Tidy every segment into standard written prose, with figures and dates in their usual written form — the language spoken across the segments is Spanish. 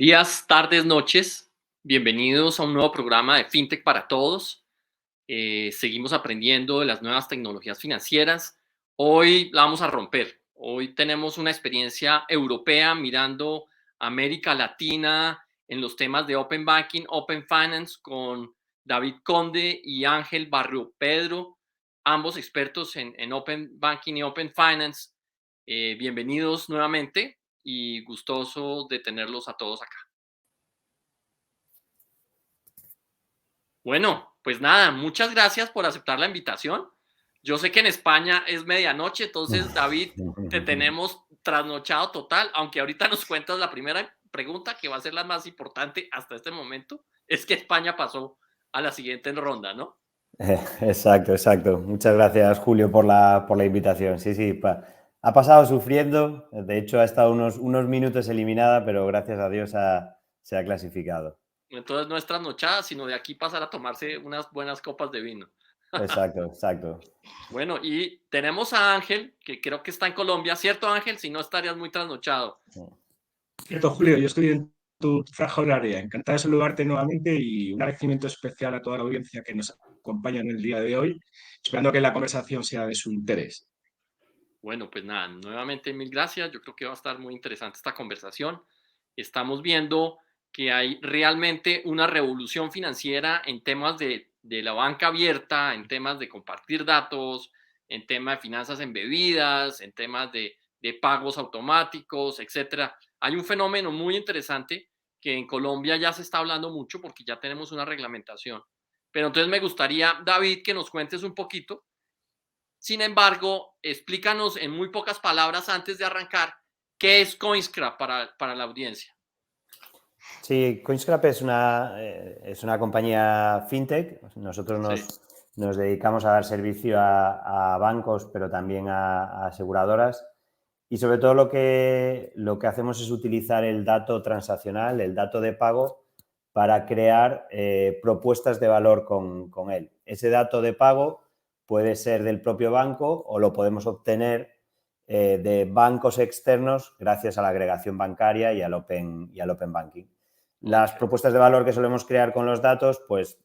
Días, tardes, noches. Bienvenidos a un nuevo programa de FinTech para Todos. Seguimos aprendiendo de las nuevas tecnologías financieras. Hoy la vamos a romper. Hoy tenemos una experiencia europea mirando América Latina en los temas de Open Banking, Open Finance con David Conde y Ángel Barrio Pedro, ambos expertos en Open Banking y Open Finance. Bienvenidos nuevamente y gustoso de tenerlos a todos acá. Bueno, pues nada, muchas gracias por aceptar la invitación. Yo sé que en España es medianoche, entonces David, te tenemos trasnochado total, aunque ahorita nos cuentas la primera pregunta, que va a ser la más importante hasta este momento, es que España pasó a la siguiente ronda, ¿no? Exacto, exacto. Muchas gracias, Julio, por la invitación. Sí, sí, ha pasado sufriendo. De hecho, ha estado unos minutos eliminada, pero gracias a Dios se ha clasificado. Entonces no es trasnochada, sino de aquí pasar a tomarse unas buenas copas de vino. Exacto, exacto. Bueno, y tenemos a Ángel, que creo que está en Colombia, ¿cierto, Ángel? Si no, estarías muy trasnochado. Cierto, Julio, yo estoy en tu franja horaria. Encantado de saludarte nuevamente y un agradecimiento especial a toda la audiencia que nos acompaña en el día de hoy, esperando que la conversación sea de su interés. Bueno, pues nada, nuevamente mil gracias. Yo creo que va a estar muy interesante esta conversación. Estamos viendo que hay realmente una revolución financiera en temas de la banca abierta, en temas de compartir datos, en temas de finanzas embebidas, en temas de pagos automáticos, etcétera. Hay un fenómeno muy interesante que en Colombia ya se está hablando mucho porque ya tenemos una reglamentación. Pero entonces me gustaría, David, que nos cuentes un poquito. Sin embargo, explícanos en muy pocas palabras antes de arrancar qué es CoinScrap para la audiencia. Sí, CoinScrap es una compañía fintech. Nosotros Sí, nos dedicamos a dar servicio a bancos, pero también a aseguradoras. Y sobre todo lo que hacemos es utilizar el dato transaccional, el dato de pago, para crear propuestas de valor con él. Ese dato de pago puede ser del propio banco o lo podemos obtener de bancos externos gracias a la agregación bancaria y al Open Banking. Las ok, propuestas de valor que solemos crear con los datos, pues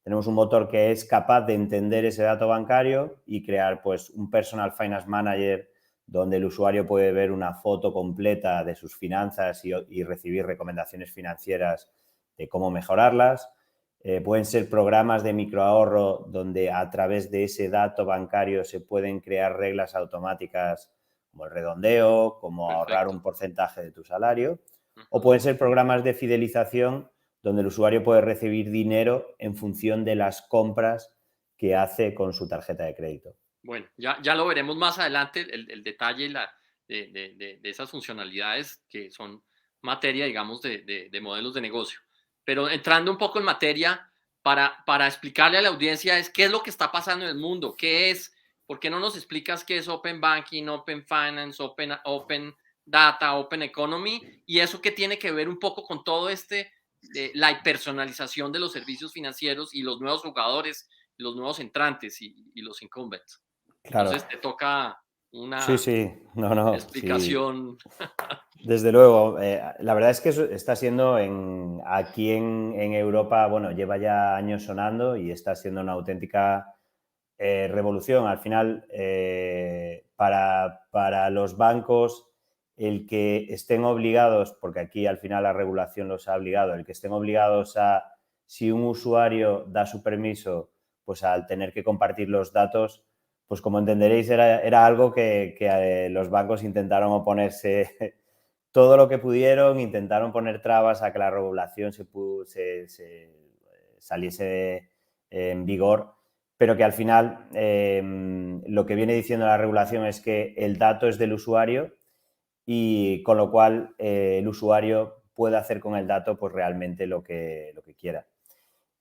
tenemos un motor que es capaz de entender ese dato bancario y crear pues un personal finance manager donde el usuario puede ver una foto completa de sus finanzas y recibir recomendaciones financieras de cómo mejorarlas. Pueden ser programas de microahorro donde a través de ese dato bancario se pueden crear reglas automáticas como el redondeo, como ahorrar perfecto. un porcentaje de tu salario. O Ujú. pueden ser programas de fidelización donde el usuario puede recibir dinero en función de las compras que hace con su tarjeta de crédito. Bueno, ya lo veremos más adelante, el detalle de esas funcionalidades que son materia, digamos, de modelos de negocio. Pero entrando un poco en materia, para explicarle a la audiencia es qué es lo que está pasando en el mundo, qué es, ¿por qué no nos explicas qué es Open Banking, Open Finance, Open Data, Open Economy? Y eso que tiene que ver un poco con todo la hipersonalización de los servicios financieros y los nuevos jugadores, los nuevos entrantes y los incumbents. Claro, Entonces te toca sí, una sí, no, sí. explicación. Desde luego, la verdad es que eso está siendo aquí en Europa, bueno, lleva ya años sonando y está siendo una auténtica revolución. Al final, para los bancos, el que estén obligados, porque aquí al final la regulación los ha obligado, el que estén obligados a, si un usuario da su permiso, pues al tener que compartir los datos, pues como entenderéis, era algo que los bancos intentaron oponerse todo lo que pudieron, intentaron poner trabas a que la regulación saliese en vigor, pero que al final lo que viene diciendo la regulación es que el dato es del usuario y con lo cual el usuario puede hacer con el dato pues realmente lo que quiera.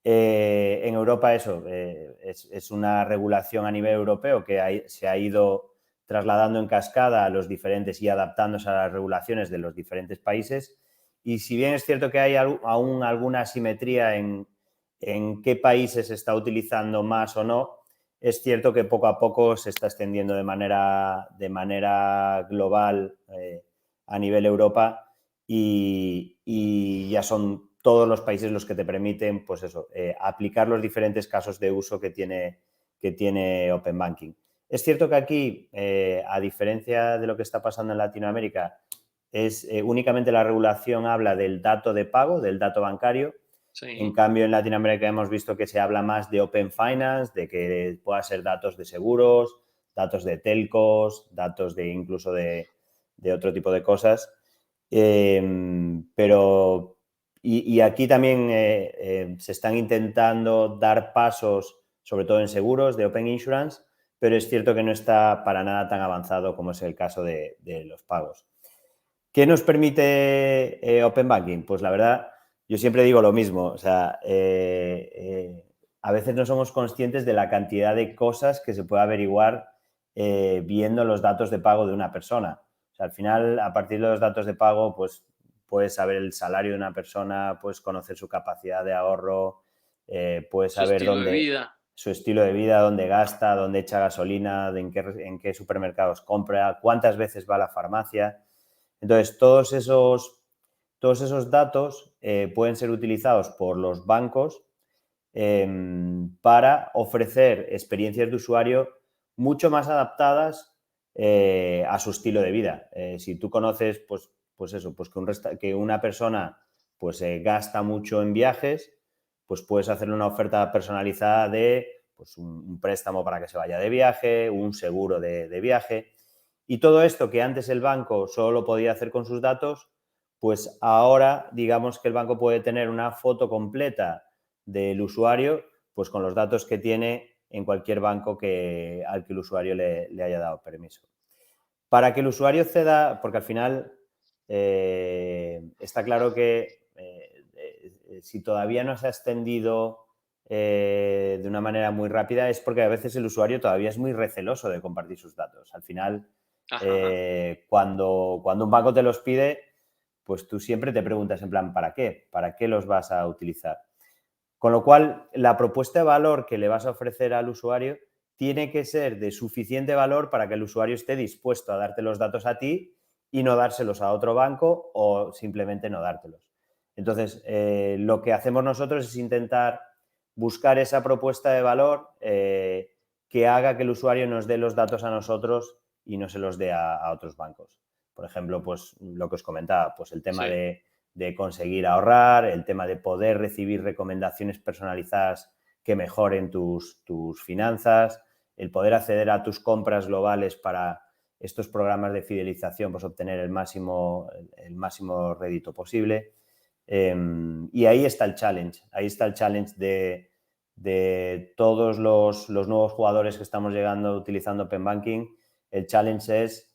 En Europa eso es una regulación a nivel europeo que se ha ido trasladando en cascada a los diferentes y adaptándose a las regulaciones de los diferentes países. Y si bien es cierto que hay aún alguna asimetría en qué países se está utilizando más o no, es cierto que poco a poco se está extendiendo de manera global a nivel Europa y ya son todos los países los que te permiten, pues eso, aplicar los diferentes casos de uso que tiene Open Banking. Es cierto que aquí, a diferencia de lo que está pasando en Latinoamérica, únicamente la regulación habla del dato de pago, del dato bancario. Sí. En cambio, en Latinoamérica hemos visto que se habla más de Open Finance, de que pueda ser datos de seguros, datos de telcos, datos incluso de otro tipo de cosas. Pero aquí también se están intentando dar pasos, sobre todo en seguros, de Open Insurance, pero es cierto que no está para nada tan avanzado como es el caso de los pagos. ¿Qué nos permite Open Banking? Pues la verdad, yo siempre digo lo mismo. O sea, a veces no somos conscientes de la cantidad de cosas que se puede averiguar viendo los datos de pago de una persona. O sea, al final, a partir de los datos de pago, pues puedes saber el salario de una persona, puedes conocer su capacidad de ahorro, puedes saber su estilo de vida, dónde gasta, dónde echa gasolina, en qué supermercados compra, cuántas veces va a la farmacia. Entonces, todos esos datos pueden ser utilizados por los bancos para ofrecer experiencias de usuario mucho más adaptadas a su estilo de vida. Si tú conoces, pues que una persona pues gasta mucho en viajes, pues puedes hacerle una oferta personalizada de pues, un préstamo para que se vaya de viaje, un seguro de viaje. Y todo esto que antes el banco solo lo podía hacer con sus datos, pues ahora digamos que el banco puede tener una foto completa del usuario, pues con los datos que tiene en cualquier banco al que el usuario le haya dado permiso. Para que el usuario ceda, porque al final está claro que si todavía no se ha extendido de una manera muy rápida es porque a veces el usuario todavía es muy receloso de compartir sus datos. Al final, cuando un banco te los pide, pues tú siempre te preguntas en plan, ¿para qué? ¿Para qué los vas a utilizar? Con lo cual, la propuesta de valor que le vas a ofrecer al usuario tiene que ser de suficiente valor para que el usuario esté dispuesto a darte los datos a ti y no dárselos a otro banco o simplemente no dártelos. Entonces, lo que hacemos nosotros es intentar buscar esa propuesta de valor que haga que el usuario nos dé los datos a nosotros y no se los dé a otros bancos. Por ejemplo, pues lo que os comentaba, pues el tema de conseguir ahorrar, el tema de poder recibir recomendaciones personalizadas que mejoren tus finanzas, el poder acceder a tus compras globales para estos programas de fidelización, pues obtener el máximo rédito posible. Y ahí está el challenge de todos los nuevos jugadores que estamos llegando utilizando Open Banking. El challenge es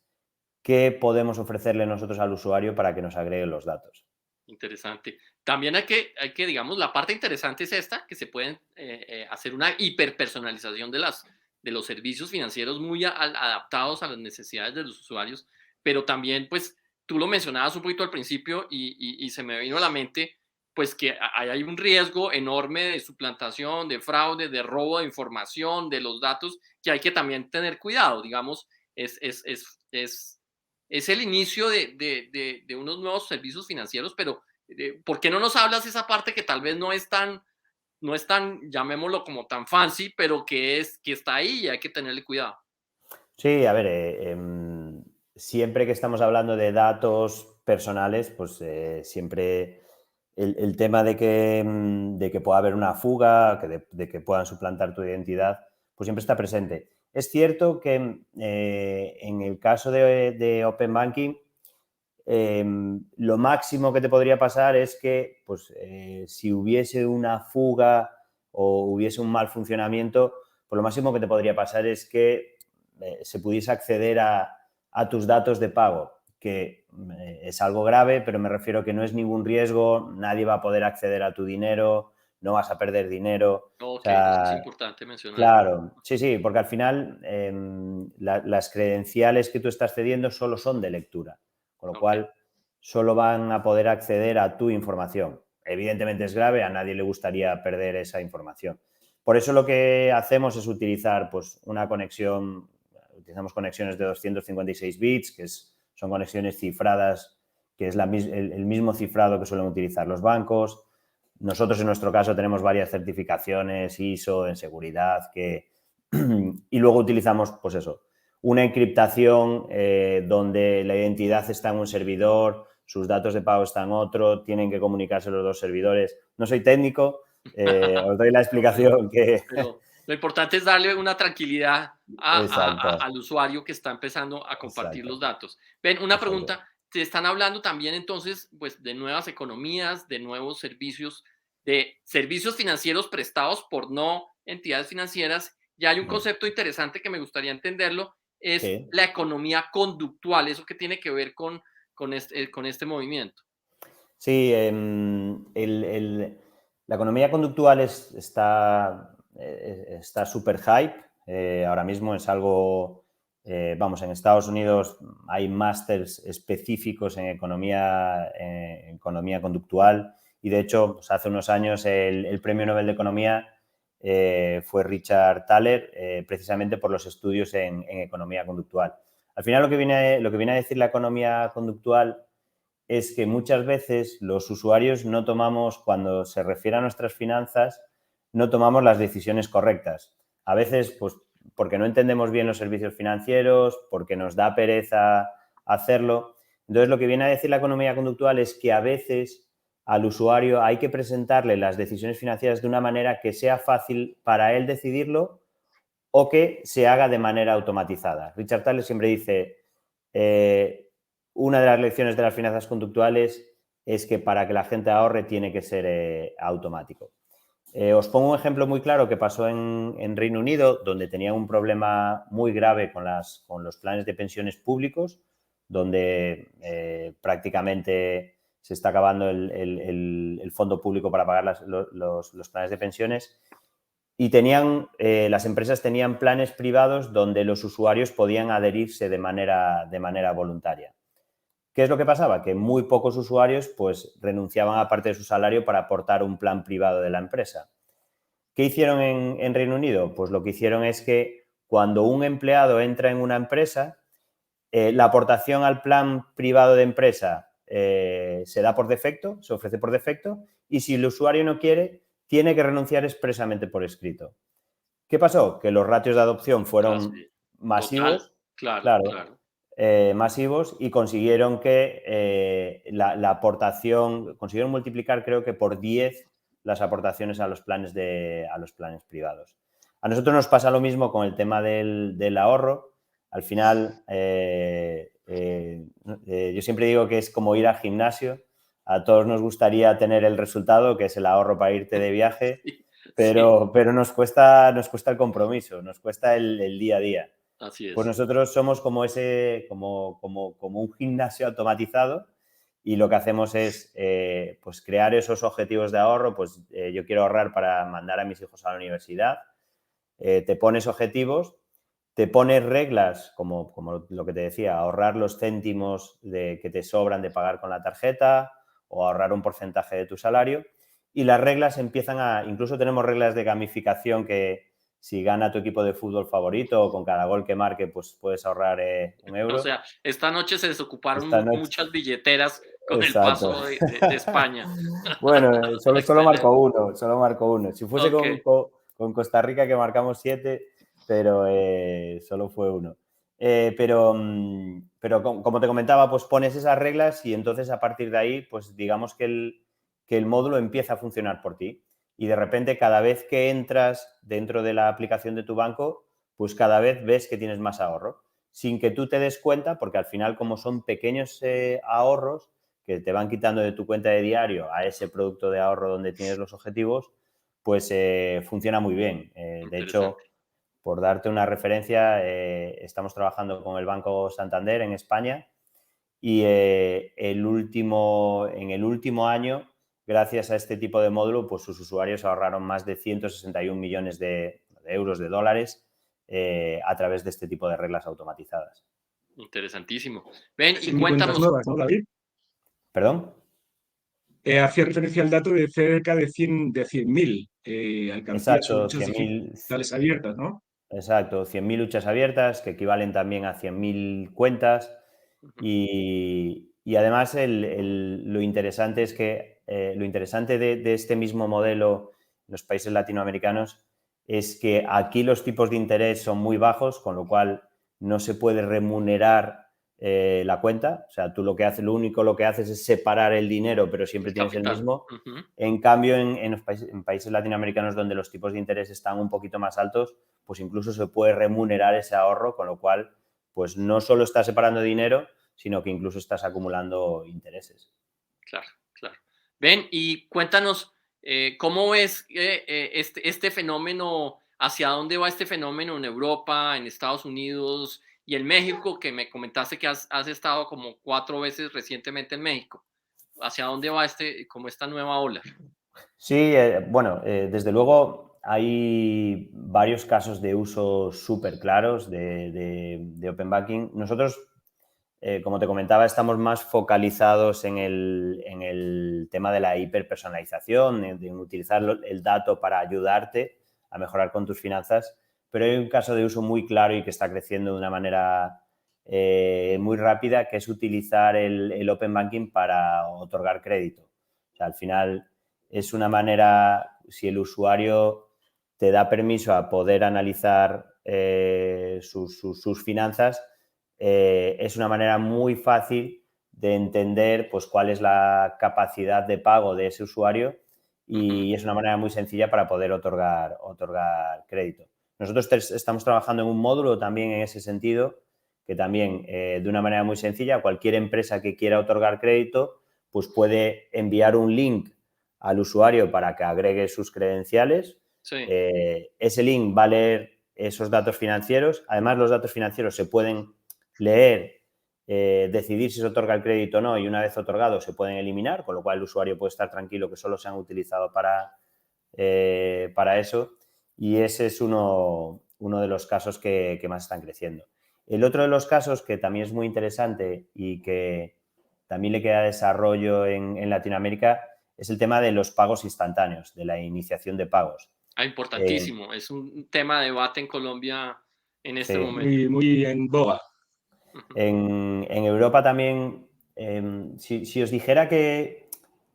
qué podemos ofrecerle nosotros al usuario para que nos agregue los datos. Interesante. También hay que, digamos, la parte interesante es esta, que se pueden hacer una hiperpersonalización de los servicios financieros muy adaptados a las necesidades de los usuarios, pero también, pues, tú lo mencionabas un poquito al principio y se me vino a la mente, pues, que hay un riesgo enorme de suplantación, de fraude, de robo de información, de los datos, que hay que también tener cuidado, digamos, es el inicio de unos nuevos servicios financieros, pero ¿por qué no nos hablas de esa parte que tal vez no es tan, llamémoslo como tan fancy, pero que está ahí y hay que tenerle cuidado? Sí, a ver, siempre que estamos hablando de datos personales, pues siempre el tema de que pueda haber una fuga, de que puedan suplantar tu identidad, pues siempre está presente. Es cierto que en el caso de Open Banking, lo máximo que te podría pasar es que pues, si hubiese una fuga o hubiese un mal funcionamiento, pues lo máximo que te podría pasar es que se pudiese acceder a tus datos de pago, que es algo grave, pero me refiero que no es ningún riesgo, nadie va a poder acceder a tu dinero, no vas a perder dinero. Ok, O sea, eso es importante mencionarlo. claro, sí, porque al final las credenciales que tú estás cediendo solo son de lectura, con lo cual solo van a poder acceder a tu información. Evidentemente es grave, a nadie le gustaría perder esa información. Por eso lo que hacemos es utilizar pues, una conexión, utilizamos conexiones de 256 bits, son conexiones cifradas que es el mismo cifrado que suelen utilizar los bancos. Nosotros, en nuestro caso, tenemos varias certificaciones ISO en seguridad y luego utilizamos, pues eso, una encriptación donde la identidad está en un servidor, sus datos de pago están en otro, tienen que comunicarse los dos servidores. No soy técnico, os doy la explicación que... Pero lo importante es darle una tranquilidad Exacto, al usuario que está empezando a compartir exacto, los datos. Ven, una exacto. pregunta, te están hablando también entonces pues de nuevas economías, de nuevos servicios, de servicios financieros prestados por no entidades financieras. Ya hay un concepto interesante que me gustaría entenderlo, es Sí. la economía conductual, eso que tiene que ver con este movimiento. Sí, la economía conductual está súper hype. Ahora mismo es algo, vamos, en Estados Unidos hay másters específicos en economía conductual y de hecho, pues hace unos años el Premio Nobel de Economía fue Richard Thaler, precisamente por los estudios en economía conductual. Al final lo que viene a decir la economía conductual es que muchas veces los usuarios no tomamos, cuando se refiere a nuestras finanzas, no tomamos las decisiones correctas. A veces, pues, porque no entendemos bien los servicios financieros, porque nos da pereza hacerlo. Entonces, lo que viene a decir la economía conductual es que a veces al usuario hay que presentarle las decisiones financieras de una manera que sea fácil para él decidirlo o que se haga de manera automatizada. Richard Thaler siempre dice, una de las lecciones de las finanzas conductuales es que para que la gente ahorre tiene que ser automático. Os pongo un ejemplo muy claro que pasó en Reino Unido, donde tenían un problema muy grave con los planes de pensiones públicos, donde prácticamente se está acabando el fondo público para pagar los planes de pensiones. Y las empresas tenían planes privados donde los usuarios podían adherirse de manera voluntaria. ¿Qué es lo que pasaba? Que muy pocos usuarios pues, renunciaban a parte de su salario para aportar un plan privado de la empresa. ¿Qué hicieron en Reino Unido? Pues lo que hicieron es que cuando un empleado entra en una empresa, la aportación al plan privado de empresa se da por defecto, se ofrece por defecto, y si el usuario no quiere, tiene que renunciar expresamente por escrito. ¿Qué pasó? Que los ratios de adopción Ah, fueron sí. Total, masivos, claro, claro, claro. masivos y consiguieron que la aportación, consiguieron multiplicar creo que por 10 las aportaciones a los planes privados. A nosotros nos pasa lo mismo con el tema del ahorro. Al final, yo siempre digo que es como ir al gimnasio. A todos nos gustaría tener el resultado, que es el ahorro para irte de viaje, Sí, sí, pero nos cuesta el compromiso, nos cuesta el día a día. así Pues es. nosotros somos como un gimnasio automatizado y lo que hacemos es pues crear esos objetivos de ahorro. Pues yo quiero ahorrar para mandar a mis hijos a la universidad. Te pones objetivos, te pones reglas, como lo que te decía, ahorrar los céntimos que te sobran de pagar con la tarjeta o ahorrar un porcentaje de tu salario. Y las reglas incluso tenemos reglas de gamificación que si gana tu equipo de fútbol favorito o con cada gol que marque, pues puedes ahorrar O €1. sea, esta noche se desocuparon Esta noche, muchas billeteras con el exacto. paso de España. Bueno, solo marcó Excelente. uno, solo marcó uno. Si fuese Ok, con Costa Rica, que marcamos 7, pero solo fue uno. Pero como te comentaba, pues pones esas reglas y entonces a partir de ahí, pues digamos que el módulo empieza a funcionar por ti. Y de repente, cada vez que entras dentro de la aplicación de tu banco, pues cada vez ves que tienes más ahorro, sin que tú te des cuenta, porque al final, como son pequeños ahorros que te van quitando de tu cuenta de diario a ese producto de ahorro donde tienes los objetivos, pues funciona muy bien. De hecho, interesante. por darte una referencia, estamos trabajando con el Banco Santander en España y en el último año, gracias a este tipo de módulo, pues sus usuarios ahorraron más de 161 millones de euros, de dólares, a través de este tipo de reglas automatizadas. Interesantísimo. Ven y Sin ni cuentas cuéntanos. nuevas, ¿no, David? ¿Perdón? Hacía referencia al dato de cerca de 100.000 alcancías o Exacto, luchas 100.000. digitales abiertas, ¿no? Exacto, 100.000 huchas abiertas, que equivalen también a 100.000 cuentas. Ujú. Y y además lo interesante es que lo interesante de este mismo modelo en los países latinoamericanos es que aquí los tipos de interés son muy bajos, con lo cual no se puede remunerar la cuenta. O sea, tú lo único lo que haces es separar el dinero, pero siempre El tienes el capital. mismo. Ujú. En cambio, en países latinoamericanos donde los tipos de interés están un poquito más altos, pues incluso se puede remunerar ese ahorro, con lo cual, pues no solo estás separando dinero, sino que incluso estás acumulando intereses. Claro, claro. Ven, y cuéntanos, ¿cómo ves este fenómeno, hacia dónde va este fenómeno en Europa, en Estados Unidos y en México, que me comentaste que has estado como 4 veces recientemente en México? ¿Hacia dónde va como esta nueva ola? Sí, bueno, desde luego hay varios casos de uso súper claros de Open Banking. Nosotros, como te comentaba, estamos más focalizados en el tema de la hiperpersonalización, en utilizar el dato para ayudarte a mejorar con tus finanzas, pero hay un caso de uso muy claro y que está creciendo de una manera muy rápida, que es utilizar el Open Banking para otorgar crédito. O sea, al final es una manera, si el usuario te da permiso a poder analizar sus finanzas, es una manera muy fácil de entender pues, cuál es la capacidad de pago de ese usuario Ujú. y es una manera muy sencilla para poder otorgar crédito. Nosotros estamos trabajando en un módulo también en ese sentido, que también de una manera muy sencilla, cualquier empresa que quiera otorgar crédito pues puede enviar un link al usuario para que agregue sus credenciales. Sí. Ese link va a leer esos datos financieros. Además, los datos financieros se pueden leer, decidir si se otorga el crédito o no, y una vez otorgado se pueden eliminar, con lo cual el usuario puede estar tranquilo que solo se han utilizado para eso. Y ese es uno de los casos que más están creciendo. El otro de los casos que también es muy interesante y que también le queda desarrollo en Latinoamérica es el tema de los pagos instantáneos, de la iniciación de pagos. Importantísimo. Es un tema de debate en Colombia en este Sí, momento. Muy, muy en boga. Ujú. en Europa también, si os dijera que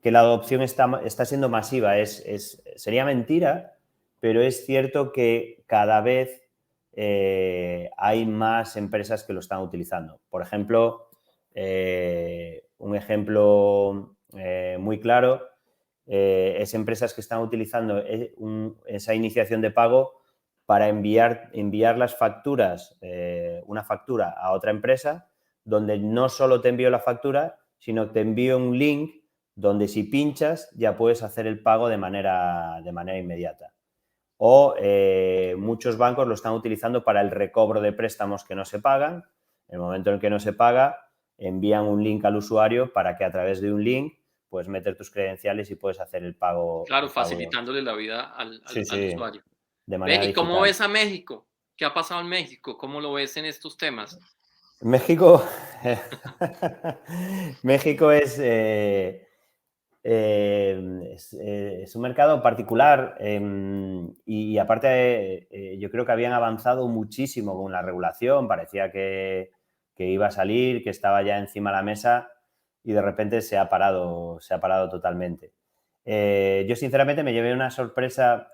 la adopción está siendo masiva, sería mentira, pero es cierto que cada vez hay más empresas que lo están utilizando. Por ejemplo, un ejemplo muy claro es empresas que están utilizando esa iniciación de pago para enviar las facturas, una factura a otra empresa, donde no solo te envío la factura, sino que te envío un link donde si pinchas ya puedes hacer el pago de manera inmediata. O muchos bancos lo están utilizando para el recobro de préstamos que no se pagan. En el momento en el que no se paga, envían un link al usuario para que a través de un link puedes meter tus credenciales y puedes hacer el pago. Claro, facilitándole la vida Sí, al sí, usuario. de Ven, manera ¿y cómo digital. ves a México? ¿Qué ha pasado en México? ¿Cómo lo ves en estos temas? México, México es un mercado particular y aparte yo creo que habían avanzado muchísimo con la regulación, parecía que iba a salir, que estaba ya encima de la mesa y de repente se ha parado totalmente. Yo sinceramente me llevé una sorpresa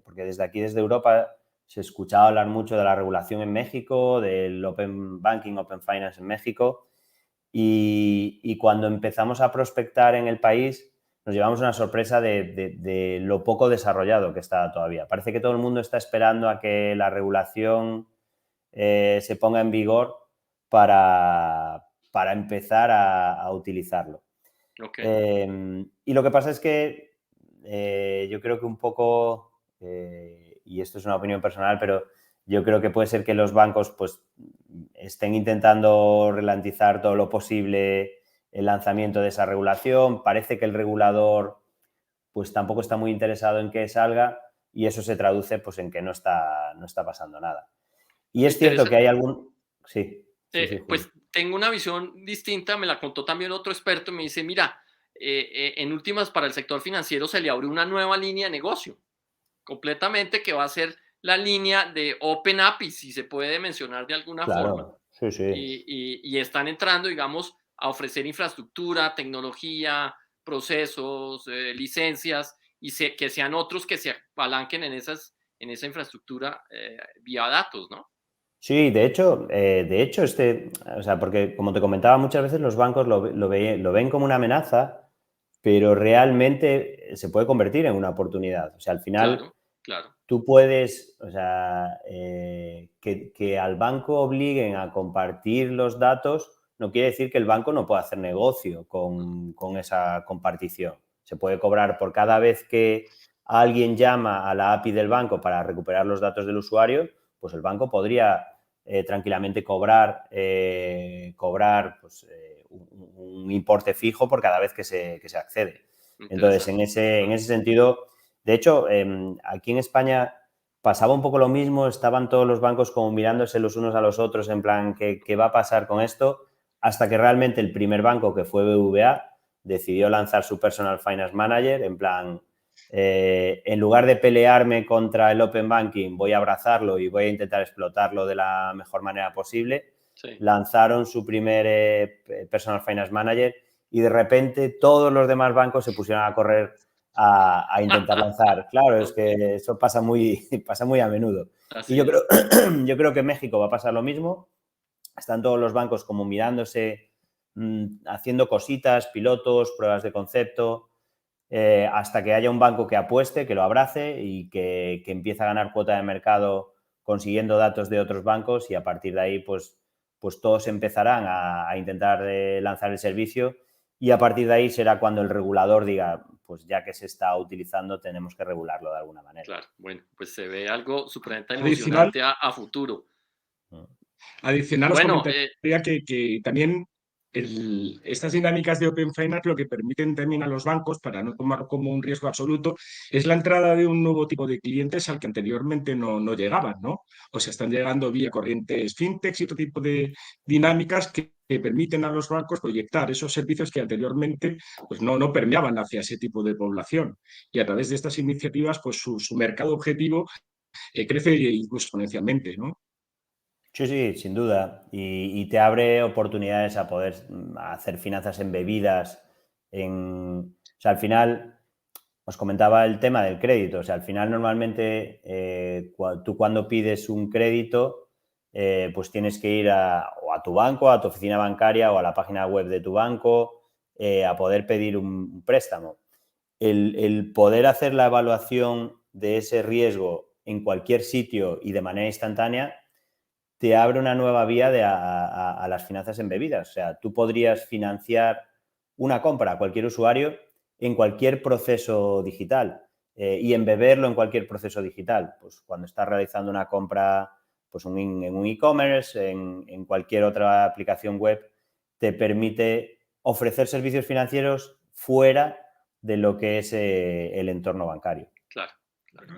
porque desde aquí, desde Europa, se escuchaba hablar mucho de la regulación en México, del Open Banking, Open Finance en México y cuando empezamos a prospectar en el país nos llevamos una sorpresa de lo poco desarrollado que está todavía. Parece que todo el mundo está esperando a que la regulación se ponga en vigor para empezar a utilizarlo. Ok. Y lo que pasa es que yo creo que un poco, y esto es una opinión personal, pero yo creo que puede ser que los bancos pues, estén intentando ralentizar todo lo posible el lanzamiento de esa regulación. Parece que el regulador pues tampoco está muy interesado en que salga y eso se traduce pues, en que no está pasando nada. Y es cierto que Interesante. hay algún... Sí, sí, sí, Julio. Pues tengo una visión distinta, me la contó también otro experto, me dice, mira, en últimas para el sector financiero se le abrió una nueva línea de negocio, completamente, que va a ser la línea de Open API, si se puede mencionar de alguna forma, Claro, sí, sí. y están entrando, digamos, a ofrecer infraestructura, tecnología, procesos, licencias, y que sean otros que se apalanquen en esa infraestructura vía datos, ¿no? Sí, de hecho, o sea, porque como te comentaba, muchas veces los bancos lo ven como una amenaza, pero realmente se puede convertir en una oportunidad. O sea, al final Claro, claro. tú puedes, o sea, que al banco obliguen a compartir los datos no quiere decir que el banco no pueda hacer negocio con esa compartición. Se puede cobrar por cada vez que alguien llama a la API del banco para recuperar los datos del usuario, pues el banco podría tranquilamente cobrar pues, un importe fijo por cada vez que se accede. Entonces, en ese sentido, de hecho, aquí en España pasaba un poco lo mismo, estaban todos los bancos como mirándose los unos a los otros en plan, ¿qué va a pasar con esto? Hasta que realmente el primer banco, que fue BBVA, decidió lanzar su Personal Finance Manager, en plan, en lugar de pelearme contra el Open Banking, voy a abrazarlo y voy a intentar explotarlo de la mejor manera posible. Sí. Lanzaron su primer Personal Finance Manager y de repente todos los demás bancos se pusieron a correr a intentar lanzar. Claro, es que eso pasa muy a menudo. Así Y yo creo que en México va a pasar lo mismo. Están todos los bancos como mirándose, haciendo cositas, pilotos, pruebas de concepto, hasta que haya un banco que apueste, que lo abrace y que empiece a ganar cuota de mercado consiguiendo datos de otros bancos, y a partir de ahí pues todos empezarán a intentar lanzar el servicio, y a partir de ahí será cuando el regulador diga, pues ya que se está utilizando tenemos que regularlo de alguna manera. Claro, bueno, pues se ve algo supremamente Adicional, emocionante a futuro. Adicional, os Bueno, comentaría que también estas dinámicas de Open Finance lo que permiten también a los bancos, para no tomar como un riesgo absoluto, es la entrada de un nuevo tipo de clientes al que anteriormente no llegaban, ¿no? O sea, están llegando vía corrientes fintechs y otro tipo de dinámicas que permiten a los bancos proyectar esos servicios que anteriormente pues no permeaban hacia ese tipo de población. Y a través de estas iniciativas, pues su mercado objetivo crece incluso exponencialmente, ¿no? Sí, sí, sin duda. Y te abre oportunidades a poder hacer finanzas embebidas o sea, al final, os comentaba el tema del crédito. O sea, al final normalmente tú cuando pides un crédito, pues tienes que ir o a tu banco, a tu oficina bancaria o a la página web de tu banco a poder pedir un préstamo. El poder hacer la evaluación de ese riesgo en cualquier sitio y de manera instantánea te abre una nueva vía a las finanzas embebidas. O sea, tú podrías financiar una compra a cualquier usuario en cualquier proceso digital y embeberlo en cualquier proceso digital. Pues cuando estás realizando una compra pues en un e-commerce, en cualquier otra aplicación web, te permite ofrecer servicios financieros fuera de lo que es el entorno bancario. claro,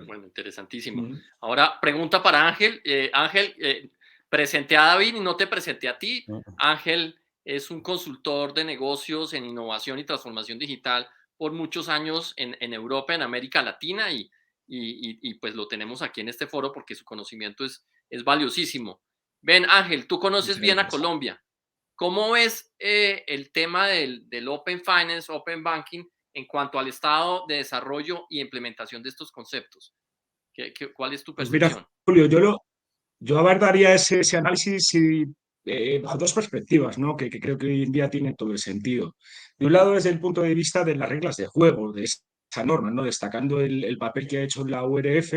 bueno, interesantísimo. Ahora, pregunta para Ángel. Ángel, presenté a David y no te presenté a ti. Ángel es un consultor de negocios en innovación y transformación digital por muchos años en Europa, en América Latina, y pues lo tenemos aquí en este foro porque su conocimiento es valiosísimo. Ven, Ángel, tú conoces bien a Colombia. ¿Cómo ves el tema del Open Finance, Open Banking, en cuanto al estado de desarrollo y implementación de estos conceptos? ¿Cuál es tu Pues mira, percepción? Julio, yo abordaría ese análisis bajo dos perspectivas, ¿no? Que creo que hoy en día tienen todo el sentido. De un lado, desde el punto de vista de las reglas de juego, de esa norma, ¿no? Destacando el papel que ha hecho la URF,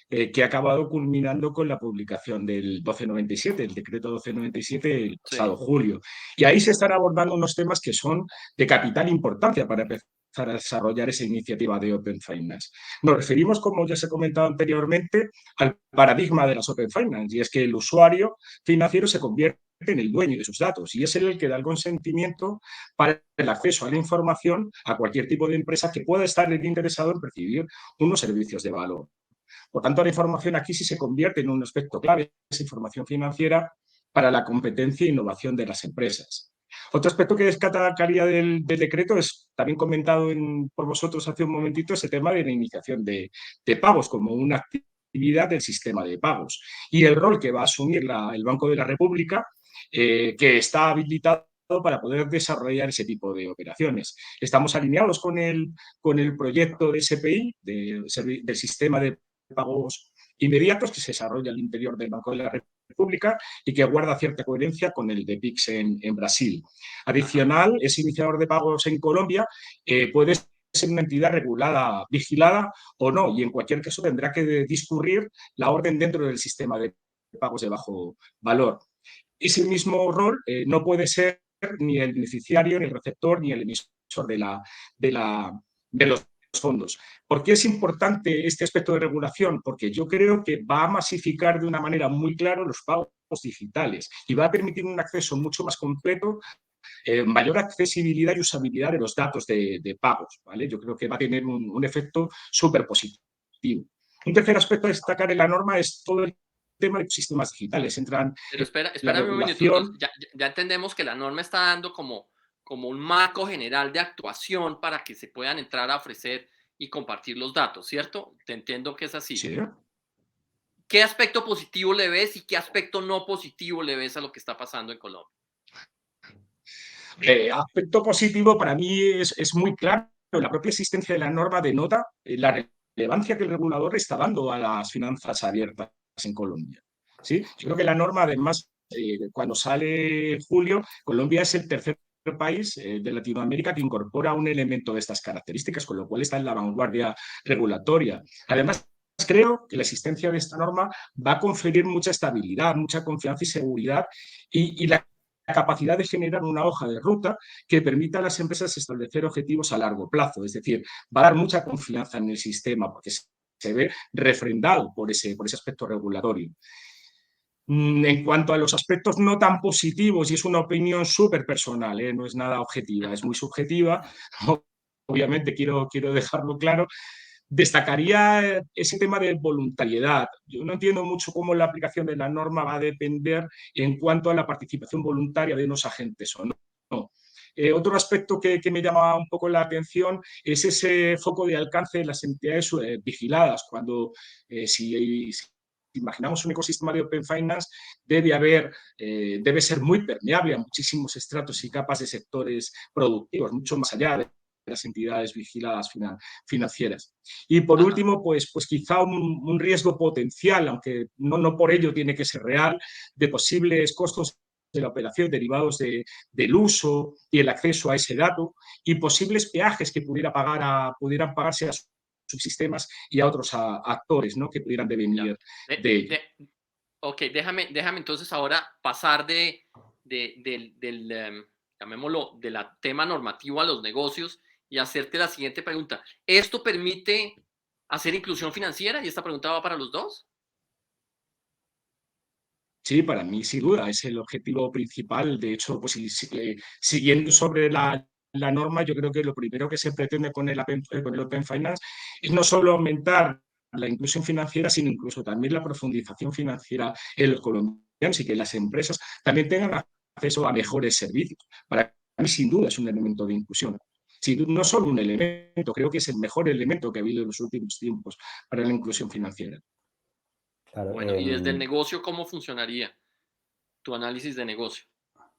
que ha acabado culminando con la publicación del 1297, el decreto 1297, el Sí, pasado julio. Y ahí se están abordando unos temas que son de capital importancia para empezar a desarrollar esa iniciativa de Open Finance. Nos referimos, como ya se ha comentado anteriormente, al paradigma de las Open Finance, y es que el usuario financiero se convierte en el dueño de sus datos y es él el que da el consentimiento para el acceso a la información a cualquier tipo de empresa que pueda estar interesado en recibir unos servicios de valor. Por tanto, la información aquí sí se convierte en un aspecto clave, esa información financiera para la competencia e innovación de las empresas. Otro aspecto que destacaría del decreto es, también comentado por vosotros hace un momentito, ese tema de la iniciación de pagos como una actividad del sistema de pagos y el rol que va a asumir el Banco de la República, que está habilitado para poder desarrollar ese tipo de operaciones. Estamos alineados con el proyecto de SPI, del sistema de pagos inmediatos que se desarrolla al interior del Banco de la República y que guarda cierta coherencia con el de PIX en Brasil. Adicional, ese iniciador de pagos en Colombia puede ser una entidad regulada, vigilada o no, y en cualquier caso tendrá que discurrir la orden dentro del sistema de pagos de bajo valor. Ese mismo rol no puede ser ni el beneficiario, ni el receptor, ni el emisor de los fondos. ¿Por qué es importante este aspecto de regulación? Porque yo creo que va a masificar de una manera muy clara los pagos digitales y va a permitir un acceso mucho más completo, mayor accesibilidad y usabilidad de los datos de pagos, ¿vale? Yo creo que va a tener un efecto súper positivo. Un tercer aspecto a destacar en la norma es todo el tema de sistemas digitales. Entran Pero la espérame un minuto. regulación. Entonces, ya entendemos que la norma está dando como un marco general de actuación para que se puedan entrar a ofrecer y compartir los datos, ¿cierto? Te entiendo que es así. Sí. ¿Qué aspecto positivo le ves y qué aspecto no positivo le ves a lo que está pasando en Colombia? Aspecto positivo para mí es muy claro. La propia existencia de la norma denota la relevancia que el regulador está dando a las finanzas abiertas en Colombia. ¿Sí? Yo creo que la norma, además, cuando sale en julio, Colombia es el tercer país de Latinoamérica que incorpora un elemento de estas características, con lo cual está en la vanguardia regulatoria. Además, creo que la existencia de esta norma va a conferir mucha estabilidad, mucha confianza y seguridad y la capacidad de generar una hoja de ruta que permita a las empresas establecer objetivos a largo plazo. Es decir, va a dar mucha confianza en el sistema porque se ve refrendado por ese aspecto regulatorio. En cuanto a los aspectos no tan positivos, y es una opinión súper personal, no es nada objetiva, es muy subjetiva, obviamente quiero dejarlo claro, destacaría ese tema de voluntariedad. Yo no entiendo mucho cómo la aplicación de la norma va a depender en cuanto a la participación voluntaria de unos agentes o no. Otro aspecto que me llama un poco la atención es ese foco de alcance de las entidades vigiladas. Cuando si imaginamos un ecosistema de Open Finance, debe ser muy permeable a muchísimos estratos y capas de sectores productivos, mucho más allá de las entidades vigiladas financieras. Y por Ajá. último, pues quizá un riesgo potencial, aunque no por ello tiene que ser real, de posibles costos de la operación derivados del uso y el acceso a ese dato y posibles peajes que pudieran pagarse a subsistemas y a otros actores, ¿no?, que pudieran Ya. devenir De- de ello. de- ok, déjame entonces ahora pasar del llamémoslo, del tema normativo a los negocios y hacerte la siguiente pregunta. ¿Esto permite hacer inclusión financiera? Y esta pregunta va para los dos. Sí, para mí, sin duda, es el objetivo principal. De hecho, pues siguiendo sobre la norma, yo creo que lo primero que se pretende con el Open Finance es no solo aumentar la inclusión financiera, sino incluso también la profundización financiera en los colombianos y que las empresas también tengan acceso a mejores servicios. Para mí, sin duda, es un elemento de inclusión. No solo un elemento, creo que es el mejor elemento que ha habido en los últimos tiempos para la inclusión financiera. Claro, Bueno, y desde el negocio, ¿cómo funcionaría tu análisis de negocio?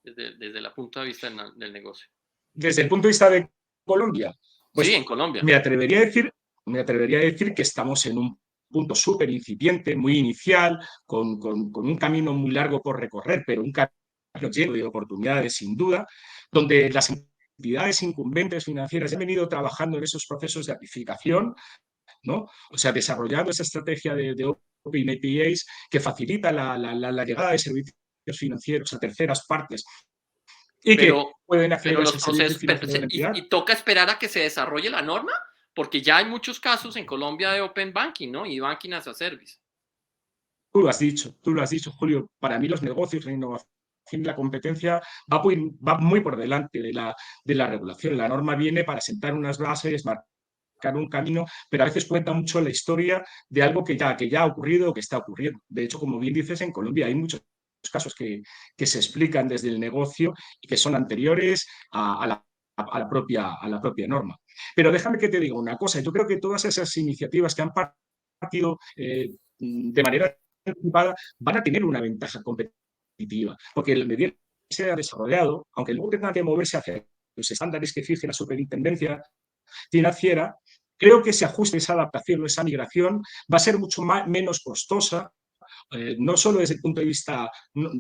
Desde el punto de vista del negocio. Desde el punto de vista de Colombia, Sí, en pues Colombia. me atrevería a decir que estamos en un punto súper incipiente, muy inicial, con un camino muy largo por recorrer, pero un camino lleno de oportunidades, sin duda, donde las entidades incumbentes financieras han venido trabajando en esos procesos de apificación, ¿no? O sea, desarrollando esa estrategia de Open APIs que facilita la llegada de servicios financieros a terceras partes y que Pero, pueden acceder pero a los ese servicio procesos, financiero de la entidad. y toca esperar a que se desarrolle la norma, porque ya hay muchos casos en Colombia de Open Banking, ¿no? Y Banking as a Service. Tú lo has dicho, Julio. Para mí los negocios, la innovación y la competencia va muy por delante de la regulación. La norma viene para sentar unas bases, marcar un camino, pero a veces cuenta mucho la historia de algo que ya ha ocurrido o que está ocurriendo. De hecho, como bien dices, en Colombia hay muchos casos que se explican desde el negocio y que son anteriores a la propia norma. Pero déjame que te diga una cosa. Yo creo que todas esas iniciativas que han partido de manera anticipada van a tener una ventaja competitiva, porque el se haya desarrollado, aunque luego tenga que moverse hacia los estándares que fije la superintendencia financiera, creo que ese ajuste, esa adaptación o esa migración va a ser mucho menos costosa, no solo desde el punto de vista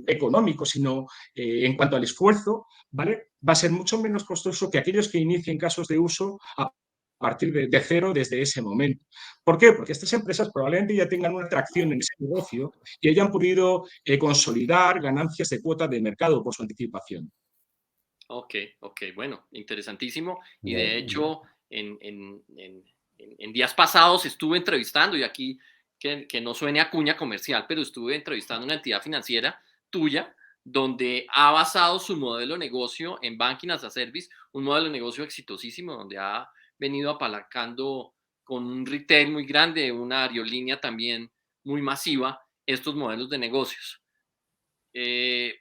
económico, sino en cuanto al esfuerzo, ¿vale? Va a ser mucho menos costoso que aquellos que inicien casos de uso a partir de cero desde ese momento. ¿Por qué? Porque estas empresas probablemente ya tengan una atracción en ese negocio y hayan podido consolidar ganancias de cuota de mercado por su anticipación. Ok, ok, bueno, interesantísimo. Y de De- hecho, en días pasados estuve entrevistando, y aquí que no suene a cuña comercial, pero estuve entrevistando una entidad financiera tuya, donde ha basado su modelo de negocio en Banking as a Service, un modelo de negocio exitosísimo, donde ha venido apalancando con un retail muy grande, una aerolínea también muy masiva, estos modelos de negocios. Eh,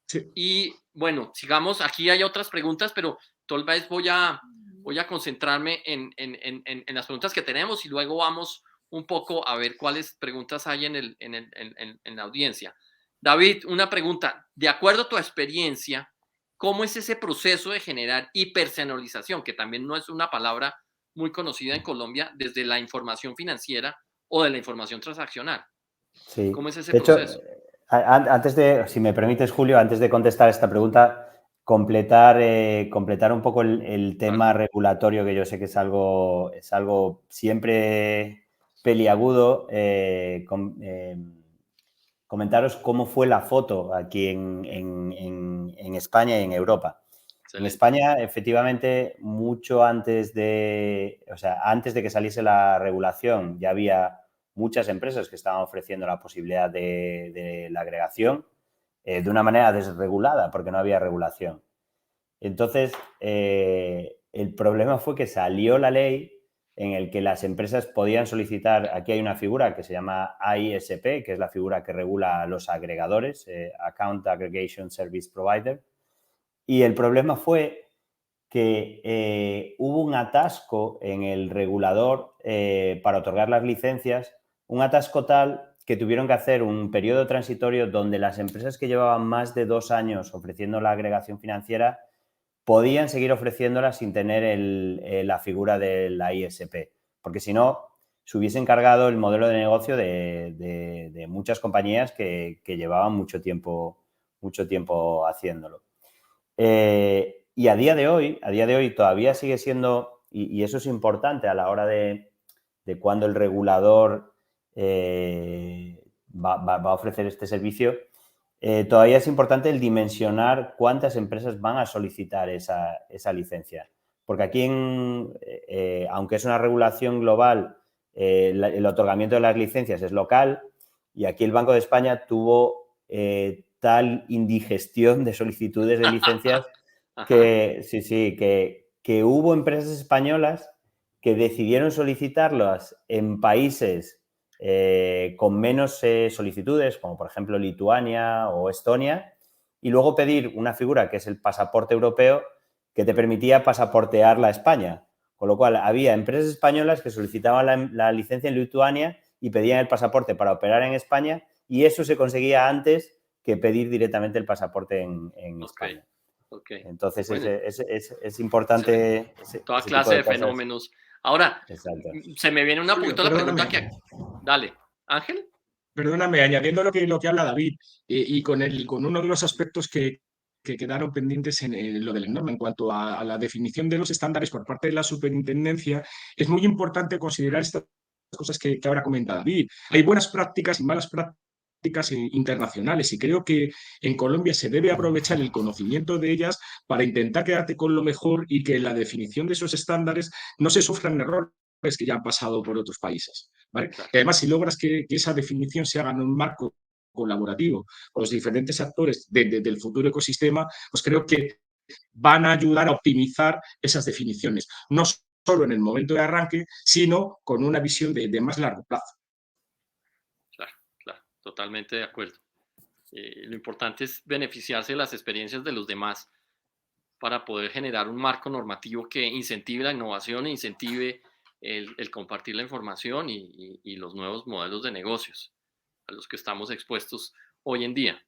Sí. y bueno, sigamos, aquí hay otras preguntas, pero tal vez voy a concentrarme en las preguntas que tenemos y luego vamos un poco a ver cuáles preguntas hay en la audiencia. David, una pregunta. De acuerdo a tu experiencia, ¿cómo es ese proceso de generar hiperpersonalización, que también no es una palabra muy conocida en Colombia, desde la información financiera o de la información transaccional? Sí, ¿Cómo es ese de hecho, proceso? antes de, si me permites, Julio, antes de contestar esta pregunta, completar un poco el Claro. tema regulatorio, que yo sé que es algo siempre peliagudo. Comentaros cómo fue la foto aquí en España y en Europa. En Excelente. España, efectivamente, mucho antes o sea, antes de que saliese la regulación, ya había muchas empresas que estaban ofreciendo la posibilidad de la agregación de una manera desregulada, porque no había regulación. Entonces, el problema fue que salió la ley en el que las empresas podían solicitar, aquí hay una figura que se llama AISP, que es la figura que regula a los agregadores, Account Aggregation Service Provider, y el problema fue que hubo un atasco en el regulador para otorgar las licencias, un atasco tal que tuvieron que hacer un periodo transitorio donde las empresas que llevaban más de 2 años ofreciendo la agregación financiera podían seguir ofreciéndola sin tener la figura de la ISP, porque si no, se hubiese encargado el modelo de negocio de muchas compañías que llevaban mucho tiempo haciéndolo. Y a día de hoy todavía sigue siendo, y eso es importante a la hora de cuando el regulador va a ofrecer este servicio, todavía es importante el dimensionar cuántas empresas van a solicitar esa licencia. Porque aquí, aunque es una regulación global, el otorgamiento de las licencias es local, y aquí el Banco de España tuvo tal indigestión de solicitudes de licencias Ajá. que hubo empresas españolas que decidieron solicitarlas en países con menos solicitudes, como por ejemplo Lituania o Estonia, y luego pedir una figura que es el pasaporte europeo que te permitía pasaportearla a España. Con lo cual, había empresas españolas que solicitaban la licencia en Lituania y pedían el pasaporte para operar en España, y eso se conseguía antes que pedir directamente el pasaporte en Ok, España. ok. Entonces, Bueno, es excelente. importante Toda ese tipo clase de de cosas. fenómenos. Ahora, Exacto. se me viene una Julio, poquito la pregunta perdóname, que... Dale, Ángel. perdóname, añadiendo lo que habla David y con uno de los aspectos que quedaron pendientes en lo de la norma en cuanto a la definición de los estándares por parte de la superintendencia, es muy importante considerar estas cosas que ahora comenta David. Hay buenas prácticas y malas prácticas internacionales y creo que en Colombia se debe aprovechar el conocimiento de ellas para intentar quedarte con lo mejor y que en la definición de esos estándares no se sufran errores que ya han pasado por otros países. ¿Vale? Claro, Y además, si logras que esa definición se haga en un marco colaborativo con los diferentes actores del futuro ecosistema, pues creo que van a ayudar a optimizar esas definiciones, no solo en el momento de arranque, sino con una visión de más largo plazo. claro, claro. Totalmente de acuerdo. Lo importante es beneficiarse de las experiencias de los demás para poder generar un marco normativo que incentive la innovación e incentive el compartir la información y los nuevos modelos de negocios a los que estamos expuestos hoy en día.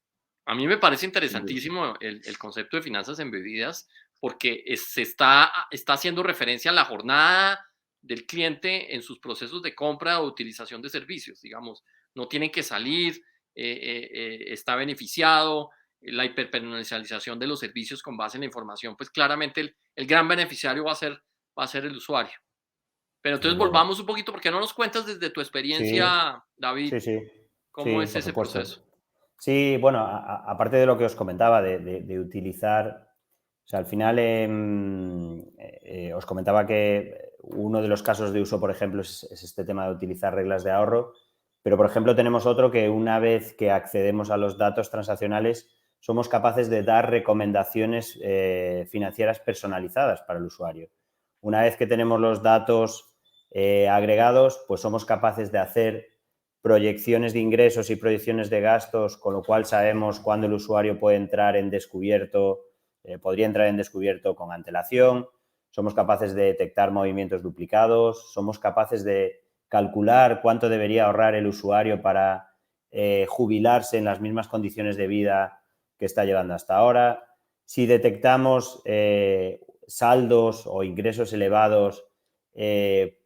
A mí me parece interesantísimo el concepto de finanzas embebidas porque se está haciendo referencia a la jornada del cliente en sus procesos de compra o utilización de servicios, digamos. No tienen que salir, está beneficiado, la hiperpersonalización de los servicios con base en la información, pues claramente el gran beneficiario va a ser el usuario. Pero Es entonces verdad. volvamos un poquito, ¿por qué no nos cuentas desde tu Sí, experiencia, David, sí, sí, cómo sí, es por ese proceso? supuesto. Sí, bueno, aparte de lo que os comentaba, de utilizar, o sea, al final os comentaba que uno de los casos de uso, por ejemplo, es este tema de utilizar reglas de ahorro, pero, por ejemplo, tenemos otro que una vez que accedemos a los datos transaccionales, somos capaces de dar recomendaciones financieras personalizadas para el usuario. Una vez que tenemos los datos agregados, pues somos capaces de hacer proyecciones de ingresos y proyecciones de gastos, con lo cual sabemos cuándo el usuario puede entrar en descubierto, podría entrar en descubierto con antelación, somos capaces de detectar movimientos duplicados, somos capaces de calcular cuánto debería ahorrar el usuario para jubilarse en las mismas condiciones de vida que está llevando hasta ahora. Si detectamos saldos o ingresos elevados,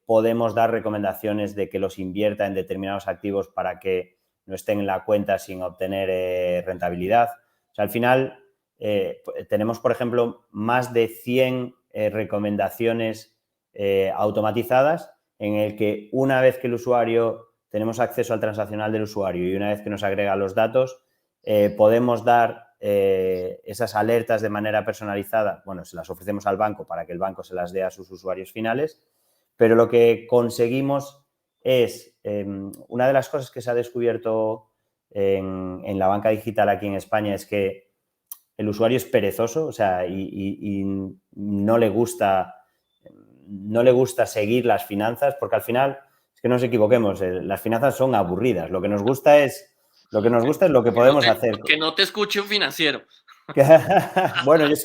podemos dar recomendaciones de que los invierta en determinados activos para que no estén en la cuenta sin obtener rentabilidad. O sea, al final tenemos, por ejemplo, más de 100 recomendaciones automatizadas en el que una vez que el usuario tenemos acceso al transaccional del usuario y una vez que nos agrega los datos, podemos dar esas alertas de manera personalizada. Bueno, se las ofrecemos al banco para que el banco se las dé a sus usuarios finales, pero lo que conseguimos es, una de las cosas que se ha descubierto en la banca digital aquí en España es que el usuario es perezoso, o sea, y no le gusta seguir las finanzas, porque al final, es que no nos equivoquemos, las finanzas son aburridas. Lo que nos gusta es lo que podemos hacer. Que no te escuche un financiero. Bueno, yo